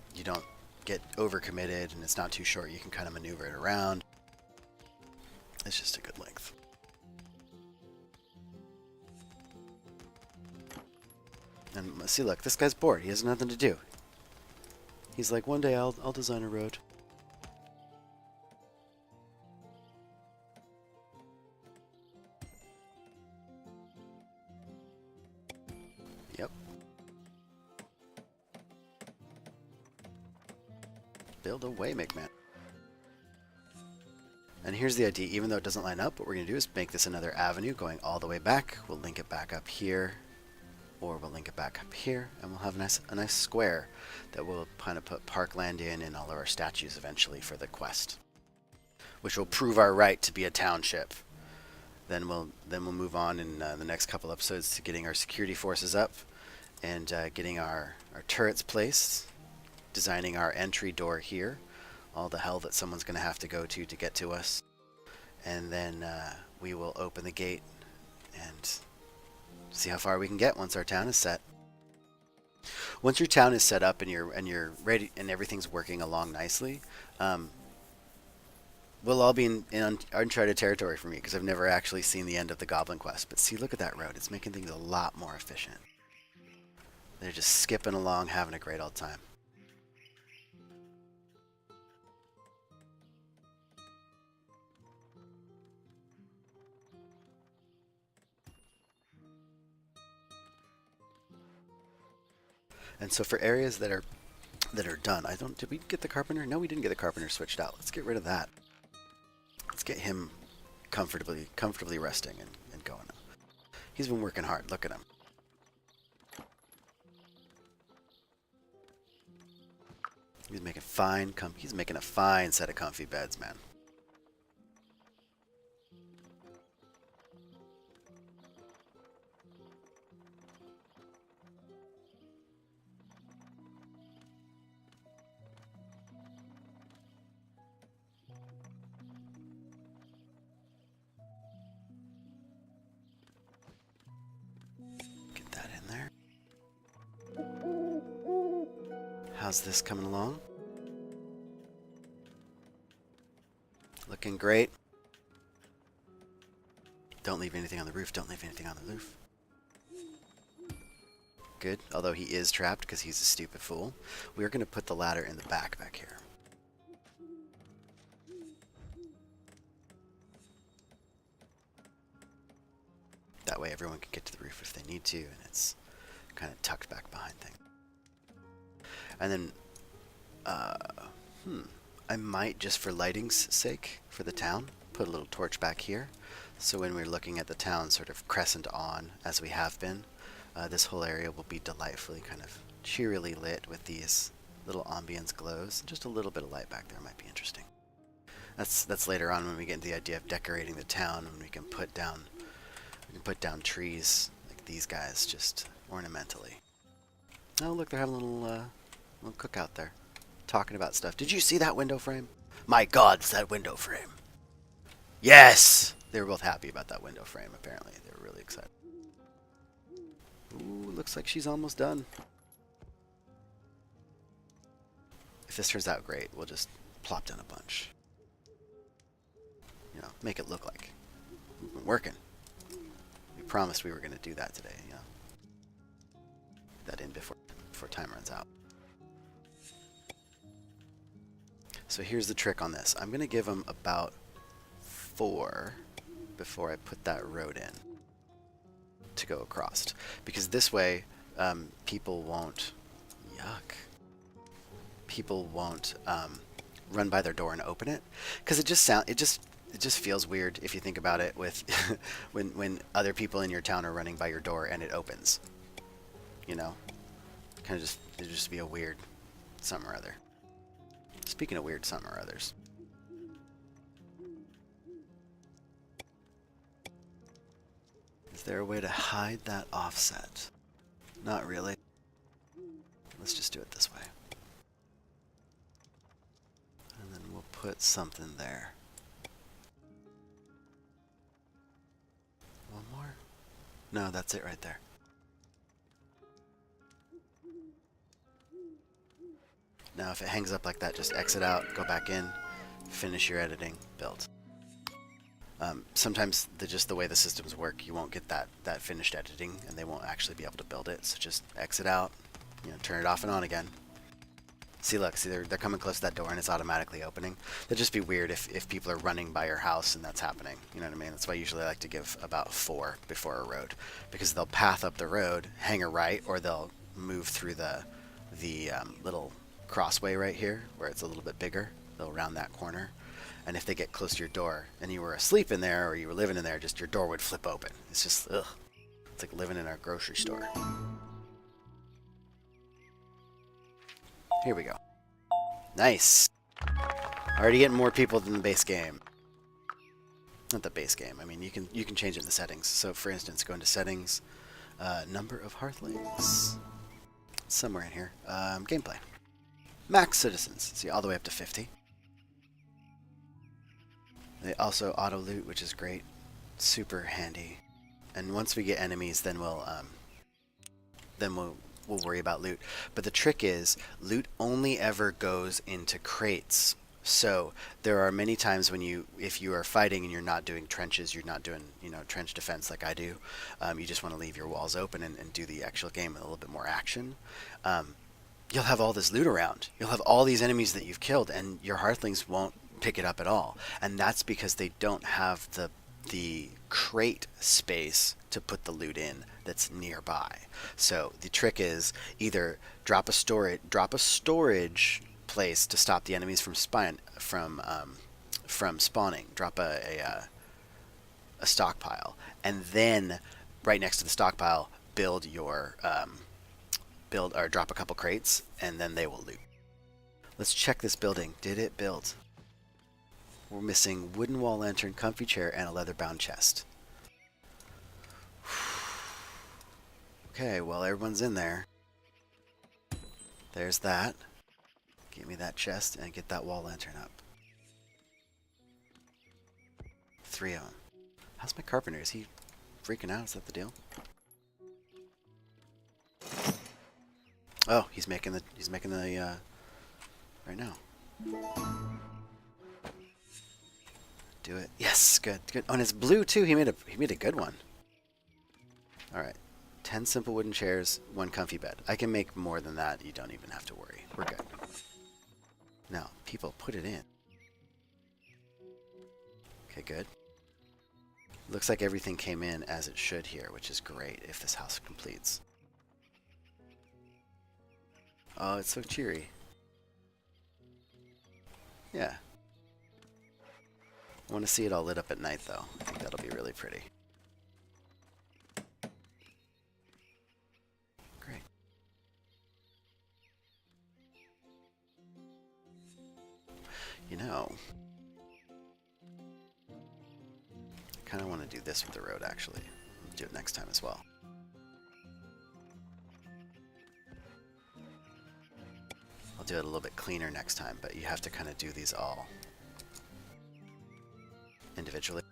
get overcommitted, and it's not too short, you can kind of maneuver it around. It's just a good length. And see, look, this guy's bored. He has nothing to do. He's like, one day I'll design a road. Yep. Build away, McMahon. And here's the idea. Even though it doesn't line up, what we're going to do is make this another avenue going all the way back. We'll link it back up here. Or we'll link it back up here, and we'll have a nice square that we'll kind of put parkland in and all of our statues eventually for the quest, which will prove our right to be a township. Then we'll move on in the next couple episodes to getting our security forces up and getting our turrets placed, designing our entry door here, all the hell that someone's going to have to go to get to us, and then we will open the gate and see how far we can get once our town is set. Once your town is set up and you're ready and everything's working along nicely, we'll all be in uncharted territory for me because I've never actually seen the end of the Goblin Quest. But see, look at that road. It's making things a lot more efficient. They're just skipping along, having a great old time. And so for areas that are that are done. Did we get the carpenter? No, we didn't get the carpenter switched out. Let's get rid of that. Let's get him comfortably resting and going. He's been working hard. Look at him. He's making he's making a fine set of comfy beds, man. Get that in there. How's this coming along? Looking great. Don't leave anything on the roof. Don't leave anything on the roof. Good. Although he is trapped because he's a stupid fool. We're going to put the ladder in the back here. That way everyone can get to the roof if they need to, and it's kind of tucked back behind things. And then, I might, just for lighting's sake, for the town, put a little torch back here. So when we're looking at the town sort of crescent on, as we have been, this whole area will be delightfully kind of cheerily lit with these little ambience glows. Just a little bit of light back there might be interesting. That's later on when we get into the idea of decorating the town, and we can put down trees like these guys just ornamentally. Oh, look, they're having a little cookout there, talking about stuff. Did you see that window frame? My God, it's that window frame. Yes! They were both happy about that window frame, apparently. They were really excited. Ooh, looks like she's almost done. If this turns out great, we'll just plop down a bunch. You know, make it look like we've been working. We promised we were going to do that today, you know. Get that in before time runs out. So here's the trick on this. I'm going to give them about 4 before I put that road in to go across. Because this way, people won't... Yuck. People won't run by their door and open it. Because it just feels weird if you think about it with when other people in your town are running by your door and it opens. You know? Kind of it'd just be a weird something or other. Speaking of weird something or others. Is there a way to hide that offset? Not really. Let's just do it this way. And then we'll put something there. One more? No, that's it right there. Now if it hangs up like that, just exit out, go back in, finish your editing, build. Sometimes just the way the systems work, you won't get that finished editing, and they won't actually be able to build it. So just exit out, you know, turn it off and on again. See, look, see they're coming close to that door and it's automatically opening. That'd just be weird if people are running by your house and that's happening. You know what I mean? That's why usually I like to give about 4 before a road, because they'll path up the road, hang a right, or they'll move through the little crossway right here where it's a little bit bigger. They'll round that corner. And if they get close to your door and you were asleep in there or you were living in there, just your door would flip open. It's just, ugh. It's like living in our grocery store. Here we go. Nice. Already getting more people than the base game. Not the base game. I mean, you can change it in the settings. So, for instance, go into settings, number of hearthlings. Somewhere in here. Gameplay. Max citizens. See, all the way up to 50. They also auto loot, which is great. Super handy. And once we get enemies, then we'll worry about loot. But the trick is, loot only ever goes into crates. So there are many times when if you are fighting and you're not doing trenches, you're not doing, you know, trench defense like I do, you just want to leave your walls open and do the actual game with a little bit more action. You'll have all this loot around. You'll have all these enemies that you've killed, and your hearthlings won't pick it up at all. And that's because they don't have the crate space to put the loot in that's nearby. So the trick is either drop a storage place to stop the enemies from spawning. Drop a stockpile, and then right next to the stockpile, build your build or drop a couple crates, and then they will loot. Let's check this building. Did it build? We're missing wooden wall lantern, comfy chair, and a leather-bound chest. Okay, well, everyone's in there. There's that. Give me that chest and get that wall lantern up. 3 of them. How's my carpenter? Is he freaking out? Is that the deal? Oh, he's making the right now. Do it. Yes, good, good. Oh, and it's blue too. He made a good one. All right. 10 simple wooden chairs, 1 comfy bed. I can make more than that. You don't even have to worry. We're good. Now, people, put it in. Okay, good. Looks like everything came in as it should here, which is great if this house completes. Oh, it's so cheery. Yeah. I want to see it all lit up at night, though. I think that'll be really pretty. Great. You know, I kind of want to do this with the road, actually. I'll do it next time as well. I'll do it a little bit cleaner next time, but you have to kind of do these all individually.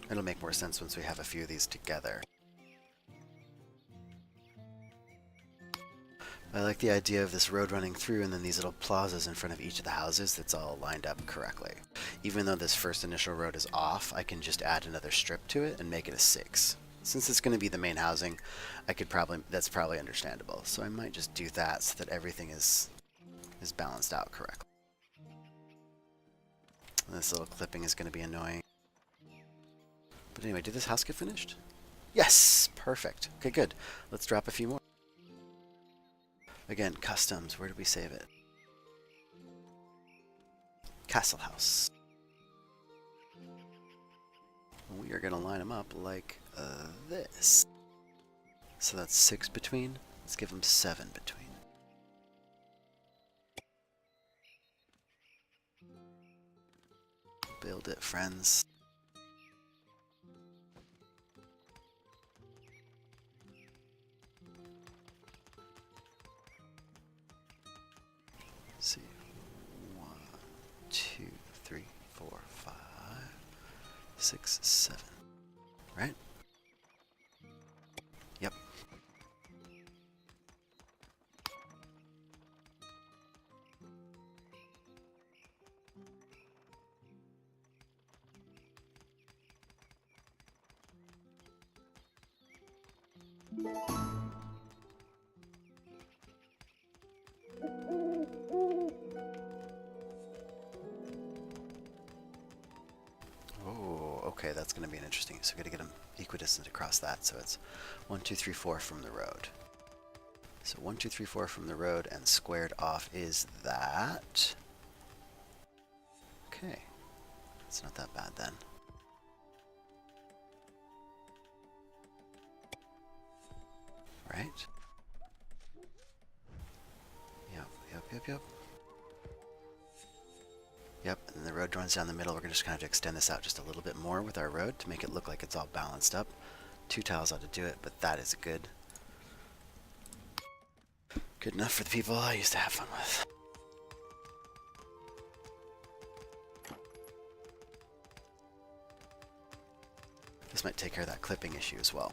It'll make more sense once we have a few of these together. I like the idea of this road running through and then these little plazas in front of each of the houses that's all lined up correctly. Even though this first initial road is off, I can just add another strip to it and make it a 6. Since it's going to be the main housing, that's probably understandable. So I might just do that so that everything is balanced out correctly. And this little clipping is going to be annoying. But anyway, did this house get finished? Yes! Perfect. Okay, good. Let's drop a few more. Again, customs. Where did we save it? Castle house. We are going to line them up like this. So that's 6 between. Let's give them 7 between. Build it, friends. Let's see. 1, 2, 3, 4, 5, 6, 7. Right? Yep. Oh, okay, that's going to be an interesting. So we're going to get them equidistant across that. So it's 1, 2, 3, 4 from the road. So 1, 2, 3, 4 from the road, and squared off is that. Okay, it's not that bad then. Right? Yep, yep, yep, yep. Yep, and the road runs down the middle. We're going to just kind of extend this out just a little bit more with our road to make it look like it's all balanced up. 2 tiles ought to do it, but that is good. Good enough for the people I used to have fun with. might take care of that clipping issue as well.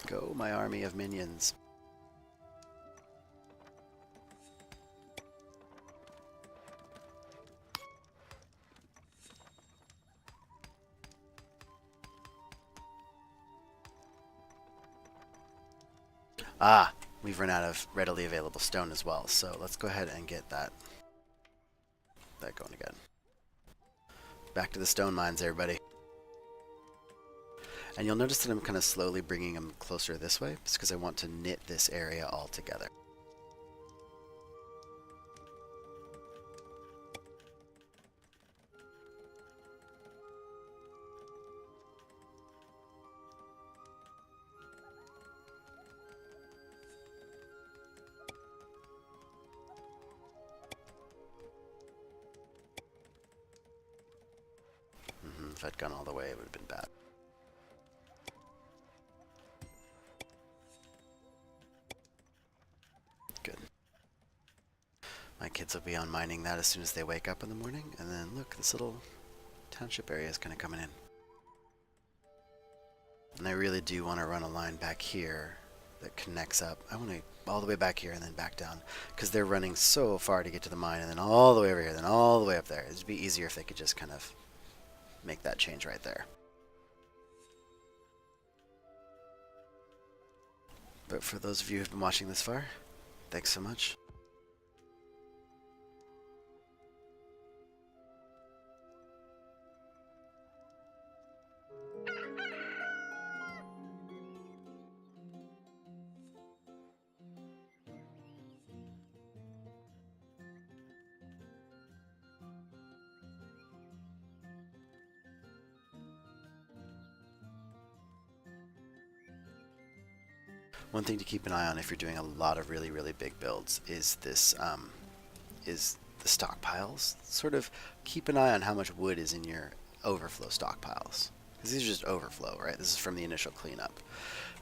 Go, my army of minions. Ah, we've run out of readily available stone as well, so let's go ahead and get that going again. Back to the stone mines, everybody. And you'll notice that I'm kind of slowly bringing them closer this way, just because I want to knit this area all together. If I'd gone all the way, it would have been bad. Good. My kids will be on mining that as soon as they wake up in the morning, and then look, this little township area is kind of coming in. And I really do want to run a line back here that connects up. I want to all the way back here and then back down, because they're running so far to get to the mine, and then all the way over here, then all the way up there. It'd be easier if they could just kind of make that change right there. But for those of you who've been watching this far, thanks so much. One thing to keep an eye on if you're doing a lot of really, really big builds is this, is the stockpiles. Sort of keep an eye on how much wood is in your overflow stockpiles. Because these are just overflow, right? This is from the initial cleanup.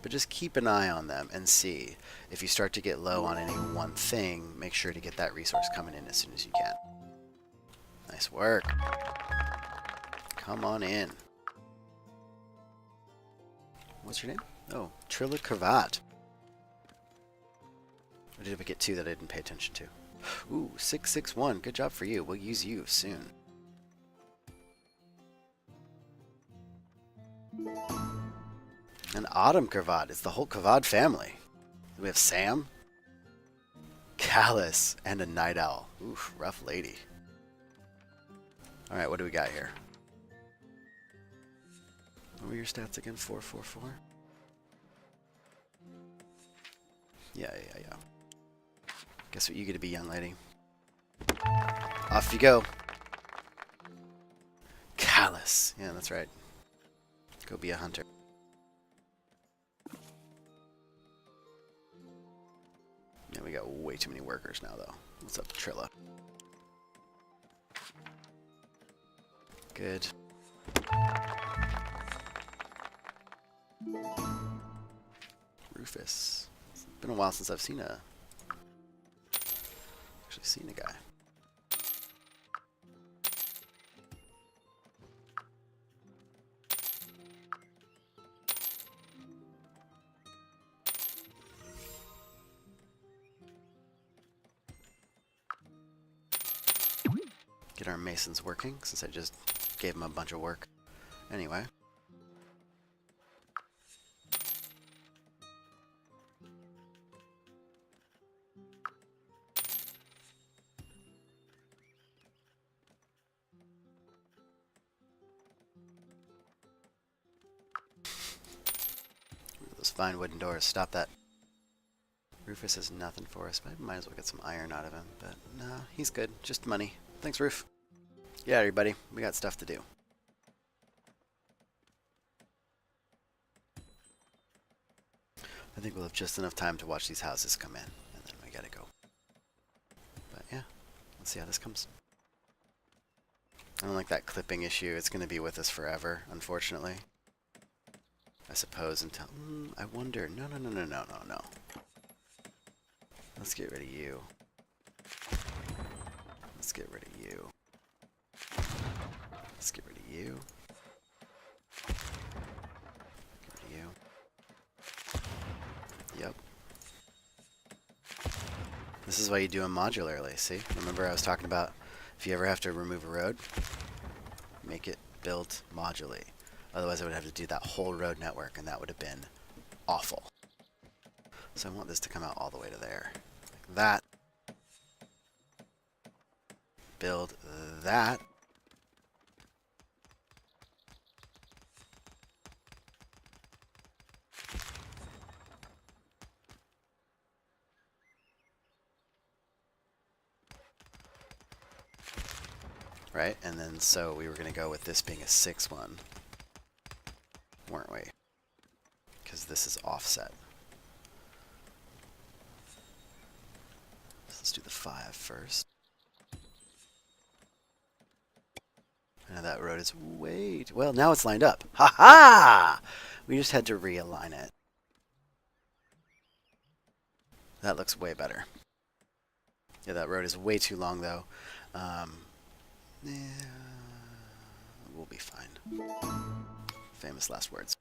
But just keep an eye on them and see. If you start to get low on any one thing, make sure to get that resource coming in as soon as you can. Nice work. Come on in. What's your name? Oh, Trilla Cravat. Or did we get two that I didn't pay attention to? Ooh, 661. Good job for you. We'll use you soon. An Autumn Cravat. It's the whole Cravat family. We have Sam, Callus, and a Night Owl. Oof, rough lady. Alright, what do we got here? What were your stats again? 444? Yeah. Guess what you get to be, young lady. Off you go. Callus. Yeah, that's right. Go be a hunter. Yeah, we got way too many workers now, though. What's up, Trilla? Good. Rufus. It's been a while since I've seen a guy. Get our masons working, since I just gave them a bunch of work. Anyway. Those fine wooden doors. Stop that. Rufus has nothing for us, but I might as well get some iron out of him. But no, he's good. Just money. Thanks, Roof. Yeah, everybody. We got stuff to do. I think we'll have just enough time to watch these houses come in, and then we gotta go. But yeah, let's see how this comes. I don't like that clipping issue. It's going to be with us forever, unfortunately. I suppose until... I wonder... No. Let's get rid of you. Let's get rid of you. Let's get rid of you. Get rid of you. Yep. This is why you do them modularly, see? Remember I was talking about if you ever have to remove a road, make it built modularly. Otherwise I would have to do that whole road network, and that would have been awful. So I want this to come out all the way to there. Like that. Build that. Right, and then so we were going to go with this being a 6-1, weren't we? Because this is offset. So let's do the 5 first. I know that road is way too, well, now it's lined up. Ha ha! We just had to realign it. That looks way better. Yeah, that road is way too long though. Yeah, we'll be fine. Famous last words.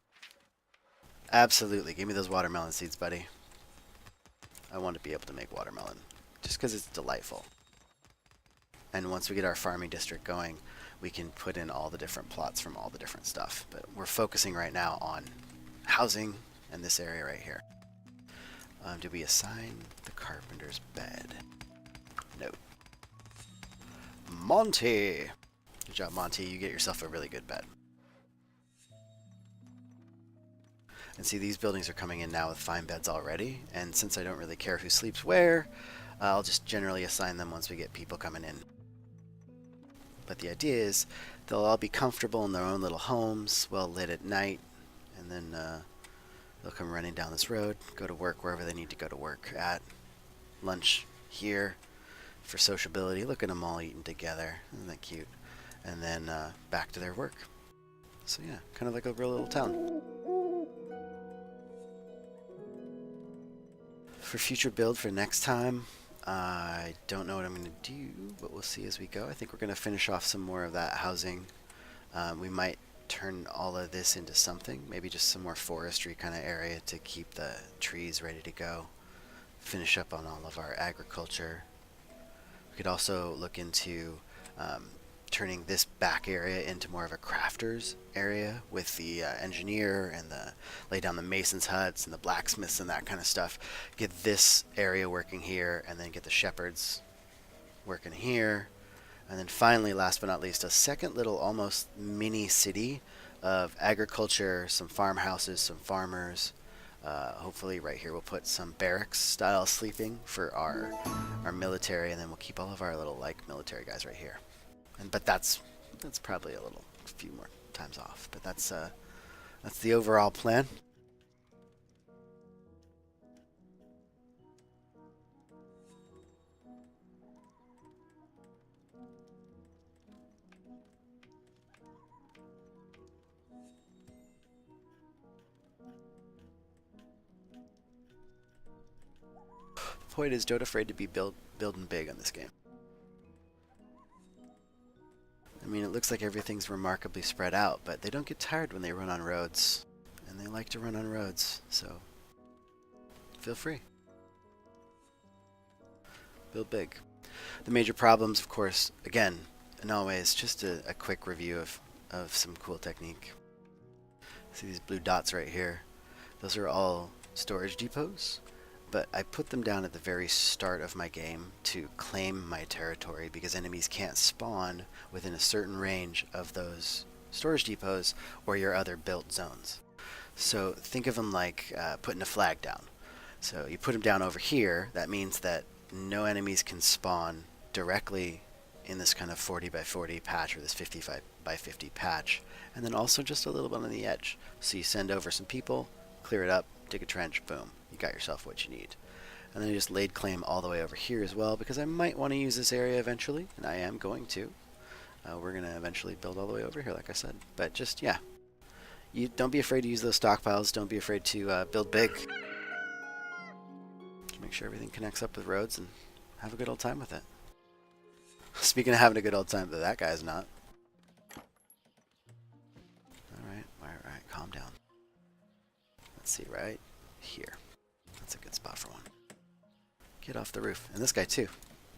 Absolutely. Give me those watermelon seeds, buddy. I want to be able to make watermelon. Just because it's delightful. And once we get our farming district going, we can put in all the different plots from all the different stuff. But we're focusing right now on housing and this area right here. Did we assign the carpenter's bed? No. Monty! Good job, Monty. You get yourself a really good bed. And see, these buildings are coming in now with fine beds already. And since I don't really care who sleeps where, I'll just generally assign them once we get people coming in. But the idea is they'll all be comfortable in their own little homes, well lit at night, and then they'll come running down this road, go to work wherever they need to go to work at. Lunch here for sociability. Look at them all eating together. Isn't that cute? And then back to their work. So yeah, kind of like a real little town. For future build for next time, I don't know what I'm going to do, but we'll see as we go. I think we're going to finish off some more of that housing. We might turn all of this into something, maybe just some more forestry kind of area to keep the trees ready to go. Finish up on all of our agriculture. We could also look into turning this back area into more of a crafter's area with the engineer and the lay down the mason's huts and the blacksmiths and that kind of stuff. Get this area working here, and then get the shepherds working here. And then finally, last but not least, a second little almost mini city of agriculture, some farmhouses, some farmers. Hopefully right here we'll put some barracks style sleeping for our military, and then we'll keep all of our little like military guys right here. But that's probably a few more times off. But that's the overall plan. The point is, don't afraid to be building big on this game. I mean, it looks like everything's remarkably spread out, but they don't get tired when they run on roads. And they like to run on roads, so feel free. Build big. The major problems, of course, again, and always, just a quick review of some cool technique. See these blue dots right here? Those are all storage depots. But I put them down at the very start of my game to claim my territory, because enemies can't spawn within a certain range of those storage depots or your other built zones. So think of them like putting a flag down. So you put them down over here, that means that no enemies can spawn directly in this kind of 40 by 40 patch, or this 50 by 50 patch, and then also just a little bit on the edge. So you send over some people, clear it up, dig a trench, boom, you got yourself what you need. And then I just laid claim all the way over here as well, because I might want to use this area eventually, and I am going to. We're going to eventually build all the way over here, like I said. But just, yeah, you don't be afraid to use those stockpiles. Don't be afraid to build big. Just make sure everything connects up with roads and have a good old time with it. Speaking of having a good old time, that guy's not. Alright, calm down. Let's see, right here. That's a good spot for one. Get off the roof. And this guy too.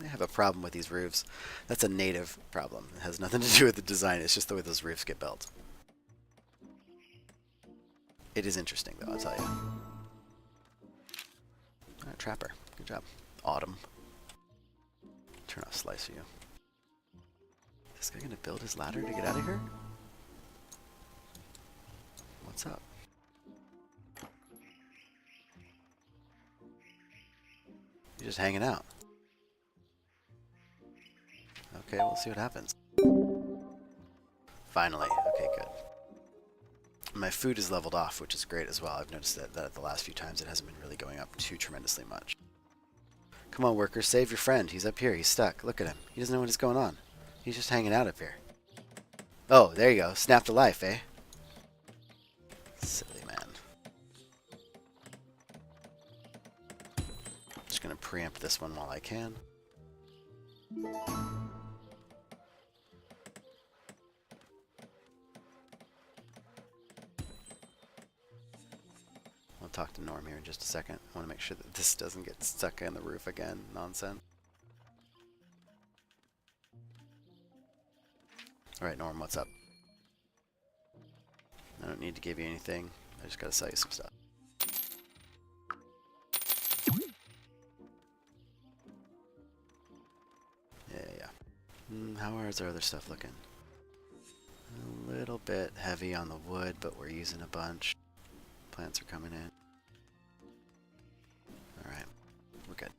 I have a problem with these roofs. That's a native problem. It has nothing to do with the design, it's just the way those roofs get built. It is interesting though, I'll tell you. Alright, Trapper. Good job. Autumn. Turn off Slice for you. Is this guy gonna build his ladder to get out of here? What's up? You're just hanging out. Okay, we'll see what happens. Finally. Okay, good. My food is leveled off, which is great as well. I've noticed that the last few times it hasn't been really going up too tremendously much. Come on, worker, save your friend. He's up here. He's stuck. Look at him. He doesn't know what is going on. He's just hanging out up here. Oh, there you go. Snap to life, eh? Silly man. Just gonna preempt this one while I can. I'll talk to Norm here in just a second. I want to make sure that this doesn't get stuck in the roof again. Nonsense. Alright, Norm, what's up? I don't need to give you anything. I just gotta sell you some stuff. Yeah. How is our other stuff looking? A little bit heavy on the wood, but we're using a bunch. Plants are coming in. Alright, we're good.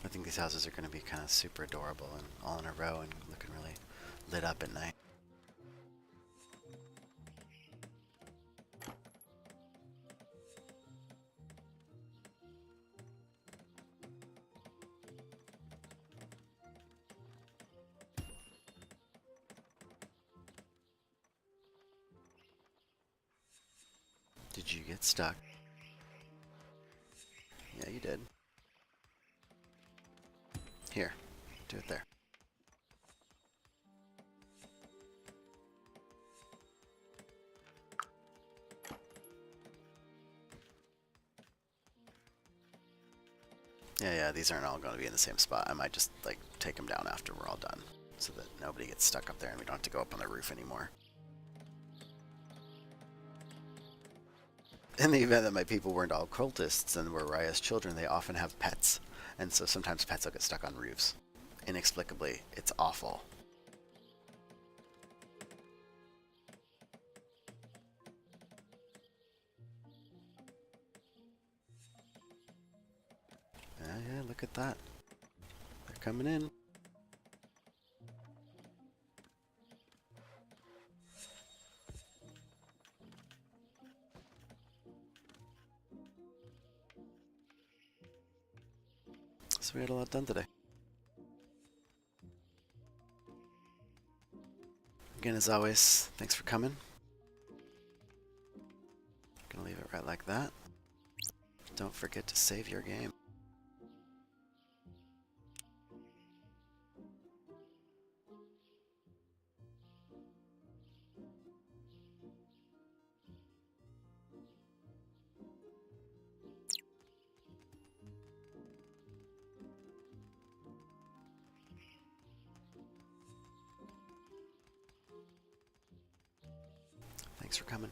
I think these houses are going to be kind of super adorable and all in a row and looking really lit up at night. Did you get stuck? Yeah, you did. Here, do it there. Yeah, these aren't all going to be in the same spot. I might just, like, take them down after we're all done, so that nobody gets stuck up there and we don't have to go up on the roof anymore. In the event that my people weren't all cultists and were Raya's children, they often have pets. And so sometimes pets will get stuck on roofs. Inexplicably. It's awful. Yeah, look at that. They're coming in. So we got a lot done today. Again, as always, thanks for coming. Gonna leave it right like that. Don't forget to save your game. Thanks for coming.